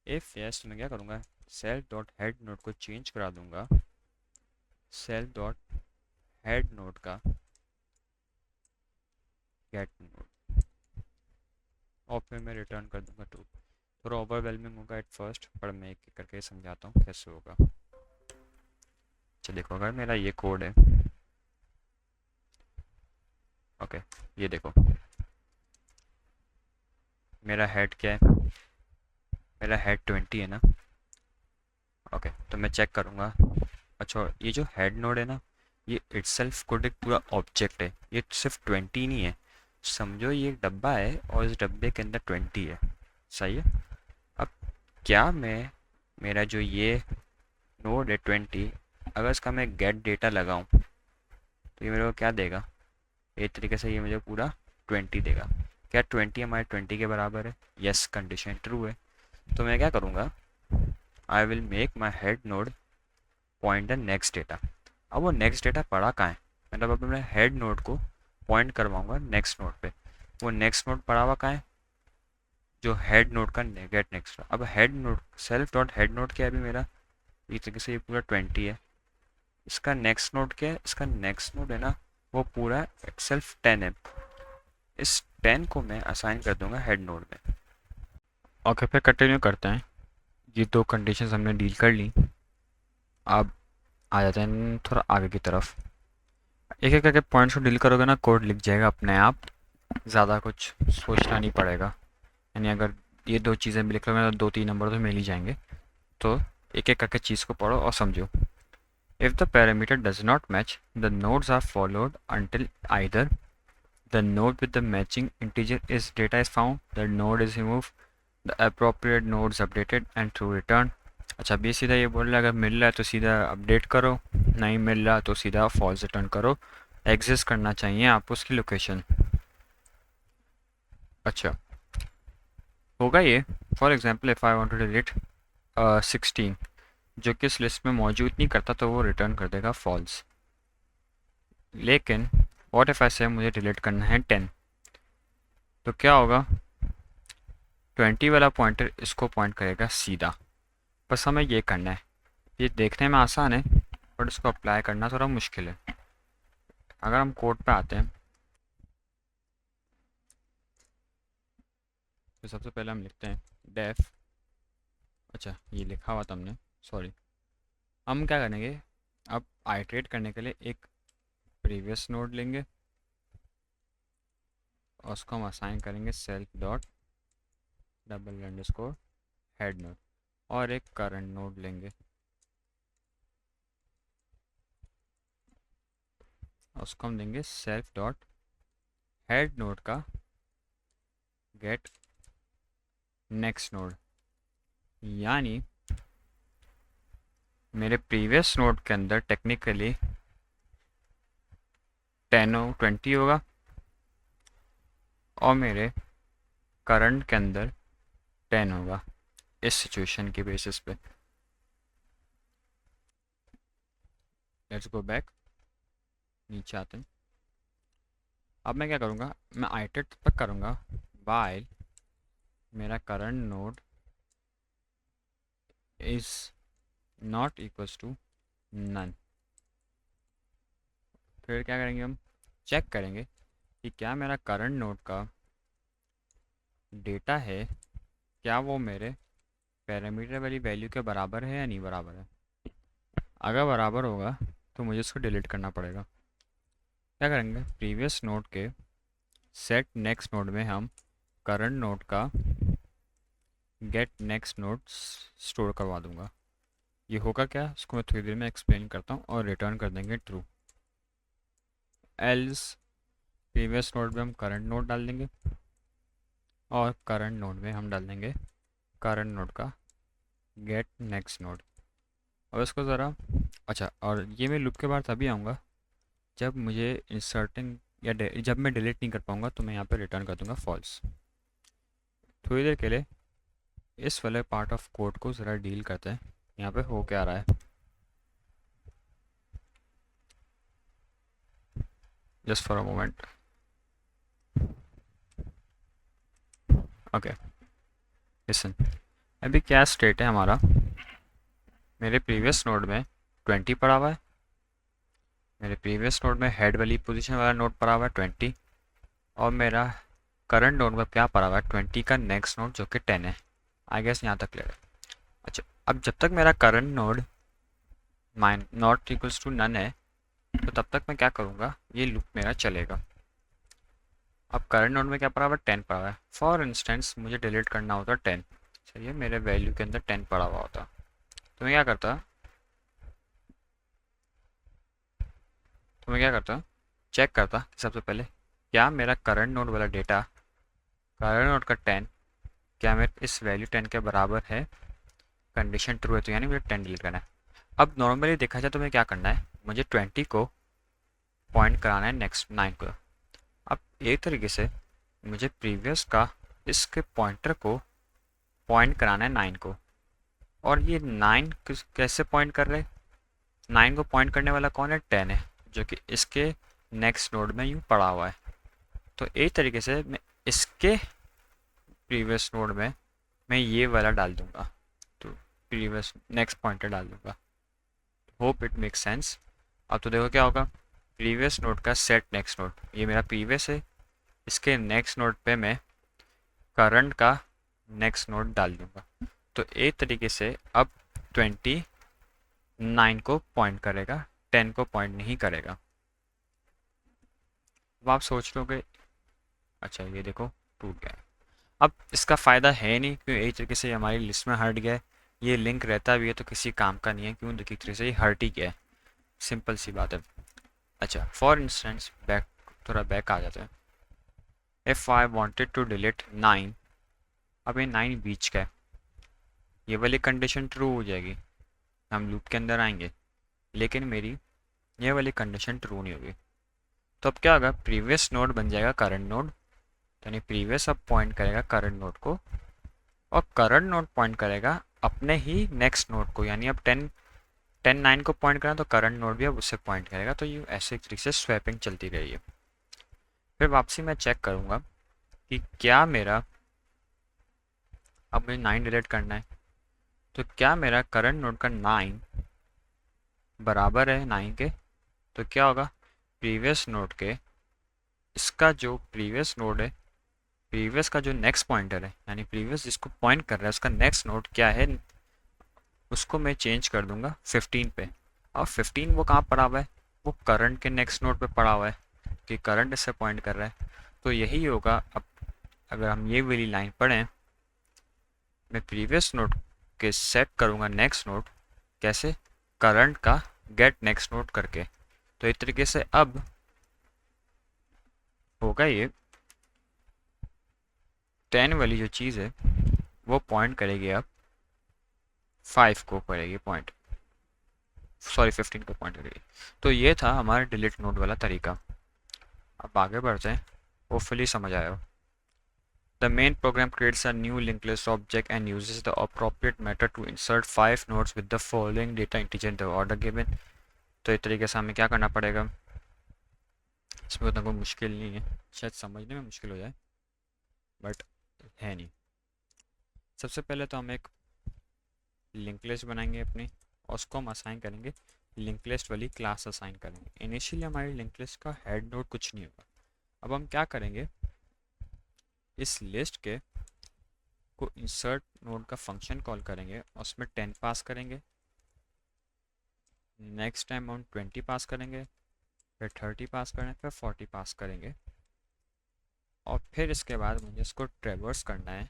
इफ़ यस तो मैं क्या करूँगा, सेल्फ डॉट हेड नोड को चेंज करा दूंगा सेल्फ डॉट हेड नोड का गेट नोड, और फिर मैं रिटर्न कर दूंगा टू। थोड़ा ओवरवेलमिंग होगा एट फर्स्ट, पर मैं एक एक करके समझाता हूँ कैसे होगा। अच्छा देखो, अगर मेरा ये कोड है, ओके, ये देखो मेरा हेड क्या है, मेरा हेड 20 है ना, ओके, तो मैं चेक करूँगा। अच्छा, ये जो हेड नोड है ना, ये इटसेल्फ कोड एक पूरा ऑब्जेक्ट है, ये सिर्फ 20 नहीं है, समझो ये एक डब्बा है और इस डब्बे के अंदर 20 है, सही है। अब क्या मैं, मेरा जो ये नोड है 20, अगर इसका मैं गेट डेटा लगाऊं तो ये मेरे को क्या देगा, एक तरीके से ये मुझे पूरा 20 देगा। क्या 20 हमारे 20 के बराबर है, यस, कंडीशन ट्रू है। तो मैं क्या करूँगा, I will make my head nod point the next data. अब वो नेक्स्ट डेटा पड़ा कहाँ है, मतलब अब मैं हेड नोड को पॉइंट करवाऊँगा नेक्स्ट नोड पे, वो नेक्स्ट नोड पड़ा हुआ कहाँ है, जो हेड नोड का गेट नेक्स्ट। अब head nod self dot head nod क्या है अभी मेरा, इस तरीके से ये पूरा 20 है। इसका नेक्स्ट नोड क्या है, इसका नेक्स्ट नोड है ना वो पूरा सेल्फ 10 है। इस 10 को मैं असाइन कर दूंगा हेड नोड में। ओके, फिर कंटिन्यू करते हैं। ये दो कंडीशंस हमने डील कर ली। अब आ जाते हैं थोड़ा आगे की तरफ। एक एक करके पॉइंट्स को डील करोगे ना, कोड लिख जाएगा अपने आप, ज़्यादा कुछ सोचना नहीं पड़ेगा। यानी अगर ये दो चीज़ें भी लिख लोगे तो 2-3 नंबर तो मिल ही जाएंगे। तो एक एक करके चीज़ को पढ़ो और समझो। If the parameter does not match, the nodes are followed until either the node with the matching integer is data is found, the node is removed, the appropriate node is updated and true return। अच्छा, अभी सीधा ये बोल रहा है अगर मिल रहा है तो सीधा अपडेट करो, नहीं मिल रहा तो सीधा फॉल्स रिटर्न करो। एग्जिस्ट करना चाहिए आपको उसकी लोकेशन। अच्छा, होगा ये। For example if I want to delete 16 जो कि इस लिस्ट में मौजूद नहीं करता तो वो रिटर्न कर देगा फॉल्स। लेकिन व्हाट इफ ऐसे मुझे डिलीट करना है 10, तो क्या होगा, 20 वाला पॉइंटर इसको पॉइंट करेगा सीधा। बस हमें ये करना है। ये देखने में आसान है बट इसको अप्लाई करना थोड़ा मुश्किल है। अगर हम कोड पे आते हैं तो सबसे पहले हम लिखते हैं डेफ। अच्छा, ये लिखा हुआ था हमने, सॉरी। हम क्या करेंगे, अब आइटरेट करने के लिए एक प्रीवियस नोड लेंगे और उसको हम असाइन करेंगे self dot double underscore head nod, और एक करंट नोड लेंगे और उसको हम देंगे सेल्फ डॉट हेड नोड का गेट नेक्स्ट नोड। यानी मेरे प्रीवियस नोड के अंदर टेक्निकली 20 होगा और मेरे करंट के अंदर 10 होगा, इस सिचुएशन के बेसिस पे। लेट्स गो बैक, नीचे आते हैं। अब मैं क्या करूँगा, मैं आइटरेट तक करूँगा व्हाइल मेरा current node is not equals to none. फिर क्या करेंगे, हम चेक करेंगे कि क्या मेरा करंट नोड का डेटा है, क्या वो मेरे पैरामीटर वाली वैल्यू के बराबर है या नहीं बराबर है। अगर बराबर होगा तो मुझे उसको डिलीट करना पड़ेगा। क्या करेंगे, प्रीवियस नोड के सेट नेक्स्ट नोड में हम करंट नोड का गेट नेक्स्ट नोड स्टोर करवा दूंगा। ये होगा क्या, उसको मैं थोड़ी देर में एक्सप्लेन करता हूँ, और रिटर्न कर देंगे ट्रू। एल्स प्रीवियस नोड में हम करंट नोड डाल देंगे और करंट नोड में हम डाल देंगे करंट नोड का गेट नेक्स्ट नोड। अब इसको ज़रा, अच्छा, और ये मैं लूप के बाद तभी आऊँगा जब मुझे इंसर्टिंग या जब मैं डिलीट नहीं कर पाऊँगा, तो मैं यहाँ पे रिटर्न कर दूँगा फॉल्स। थोड़ी देर के लिए इस वाले पार्ट ऑफ कोड को ज़रा डील करते हैं, यहाँ पे हो क्या रहा है। Just for a moment. Okay, listen. अभी क्या स्टेट है हमारा, मेरे प्रीवियस नोड में 20 पड़ा हुआ है, मेरे प्रीवियस नोड में हेड वाली पोजीशन वाला नोड पड़ा हुआ है 20, और मेरा करंट नोड में क्या पड़ा हुआ है 20 का नेक्स्ट नोड जो कि 10 है। आई गेस यहाँ तक क्लियर है। अच्छा, अब जब तक मेरा current node not equals to none है तो तब तक मैं क्या करूँगा, ये लूप मेरा चलेगा। अब करंट नोड में क्या पड़ा हुआ है 10 पड़ा हुआ है। फॉर इंस्टेंस मुझे डिलीट करना होता 10, चलिए मेरे वैल्यू के अंदर 10 पड़ा हुआ होता, तो मैं क्या करता चेक करता कि सबसे पहले क्या मेरा करंट नोड वाला डेटा, करंट नोड का 10 क्या मेरे इस वैल्यू 10 के बराबर है। कंडीशन ट्रू है तो यानी मुझे 10 डिलीट करना है। अब नॉर्मली देखा जाए तो मुझे क्या करना है, मुझे 20 को पॉइंट कराना है नेक्स्ट 9 को। अब एक तरीके से मुझे प्रीवियस का इसके पॉइंटर को पॉइंट कराना है 9 को, और ये 9 कैसे पॉइंट कर रहे, 9 को पॉइंट करने वाला कौन है, 10 है, जो कि इसके नेक्स्ट नोड में यूँ पड़ा हुआ है। तो एक तरीके से मैं इसके प्रीवियस नोड में मैं ये वाला डाल दूंगा, तो प्रीवियस नेक्स्ट पॉइंटर डाल दूंगा। Hope it make sense. अब तो देखो क्या होगा, प्रीवियस नोड का सेट नेक्स्ट नोड, ये मेरा प्रीवियस है, इसके नेक्स्ट नोड पे मैं करंट का नेक्स्ट नोड डाल दूंगा। तो एक तरीके से अब 29 को पॉइंट करेगा, 10 को पॉइंट नहीं करेगा। अब आप सोच लोगे अच्छा ये देखो टूट गया। अब इसका फ़ायदा है नहीं, क्योंकि एक तरीके से हमारी लिस्ट में हट गया है। ये लिंक रहता भी है तो किसी काम का नहीं है, क्यों, देखिए एक तरीके से ये हट ही गया है, सिंपल सी बात है। अच्छा फॉर इंस्टेंस बैक, थोड़ा बैक आ जाते हैं। If I wanted to delete 9, अब ये 9 बीच का है, ये वाली कंडीशन ट्रू हो जाएगी, हम लूप के अंदर आएंगे, लेकिन मेरी ये वाली कंडीशन ट्रू नहीं होगी। तो अब क्या होगा, प्रीवियस नोड बन जाएगा करंट नोड, यानी प्रीवियस अब पॉइंट करेगा करंट नोड को, और करंट नोड पॉइंट करेगा अपने ही नेक्स्ट नोड को, यानी अब 9 को पॉइंट करें तो करंट नोड भी अब उससे पॉइंट करेगा। तो ये ऐसे तरीके से स्वैपिंग चलती रही है। फिर वापसी मैं चेक करूँगा कि क्या मेरा, अब मुझे 9 डिलीट करना है, तो क्या मेरा करंट नोड का 9 बराबर है 9 के। तो क्या होगा, प्रीवियस नोड के, इसका जो प्रीवियस नोड है, प्रीवियस का जो नेक्स्ट पॉइंटर है, यानी प्रीवियस जिसको पॉइंट कर रहा है उसका नेक्स्ट नोड क्या है, उसको मैं चेंज कर दूंगा 15 पे। और 15 वो कहाँ पड़ा हुआ है, वो करंट के नेक्स्ट नोड पे पड़ा हुआ है, कि करंट इससे पॉइंट कर रहा है। तो यही होगा। अब अगर हम ये वाली लाइन पढ़ें, मैं प्रीवियस नोड के सेट करूँगा नेक्स्ट नोड, कैसे, करंट का गेट नेक्स्ट नोड करके। तो एक तरीके से अब होगा ये 10 वाली जो चीज़ है वो पॉइंट करेगी, अब 5 को करेगी पॉइंट, सॉरी 15 को पॉइंट करेगी। तो ये था हमारा डिलीट नोड वाला तरीका। अब आगे बढ़ते हैं, होपफुली समझ आया हो। The main program creates a new linked list object and uses the appropriate method to insert 5 nodes with the following data integer in the order given। तो इस तरीके से हमें क्या करना पड़ेगा, इसमें उतना कोई मुश्किल नहीं है, शायद समझने में मुश्किल हो जाए बट है नहीं। सबसे पहले तो हम एक लिंक लिस्ट बनाएंगे अपनी, और उसको हम असाइन करेंगे, लिंक लिस्ट वाली क्लास असाइन करेंगे। इनिशियली हमारी लिंक लिस्ट का हेड नोड कुछ नहीं होगा। अब हम क्या करेंगे, इस लिस्ट के को इंसर्ट नोड का फंक्शन कॉल करेंगे, और उसमें 10 पास करेंगे, नेक्स्ट टाइम हम 20 पास करेंगे, फिर 30 पास करेंगे, फिर 40 पास करेंगे, और फिर इसके बाद मुझे इसको ट्रेवर्स करना है।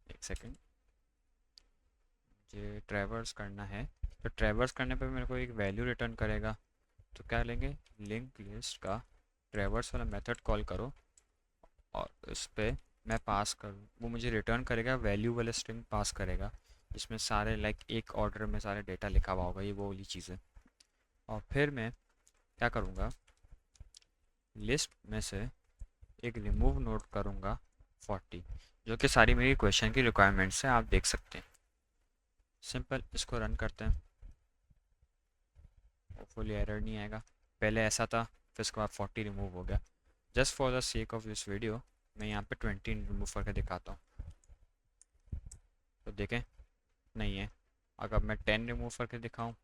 एक सेकेंड, मुझे ट्रेवर्स करना है, तो ट्रेवर्स करने पर मेरे को एक वैल्यू रिटर्न करेगा। तो क्या लेंगे, लिंक लिस्ट का ट्रेवर्स वाला मेथड कॉल करो, और उस पर मैं पास करूँ, वो मुझे रिटर्न करेगा वैल्यू वाले स्ट्रिंग पास करेगा, जिसमें सारे लाइक एक ऑर्डर में सारे डेटा लिखा हुआ होगा, ये वो वाली चीज़ है। और फिर मैं क्या करूँगा, लिस्ट में से एक रिमूव नोड करूँगा 40, जो कि सारी मेरी क्वेश्चन की रिक्वायरमेंट्स है, आप देख सकते हैं। सिंपल, इसको रन करते हैं, होपफुली एरर नहीं आएगा। पहले ऐसा था, फिर उसके बाद 40 रिमूव हो गया। Just for the sake of this video मैं यहाँ पे 20 रिमूव करके दिखाता हूँ, तो देखें नहीं है। अगर मैं 10 रिमूव करके दिखाऊँ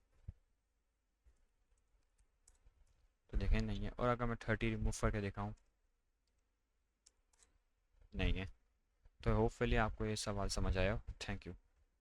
तो देखें नहीं है, और अगर मैं 30 रिमूव करके दिखाऊँ नहीं है। तो होपफुली आपको ये सवाल समझ आया। Thank you.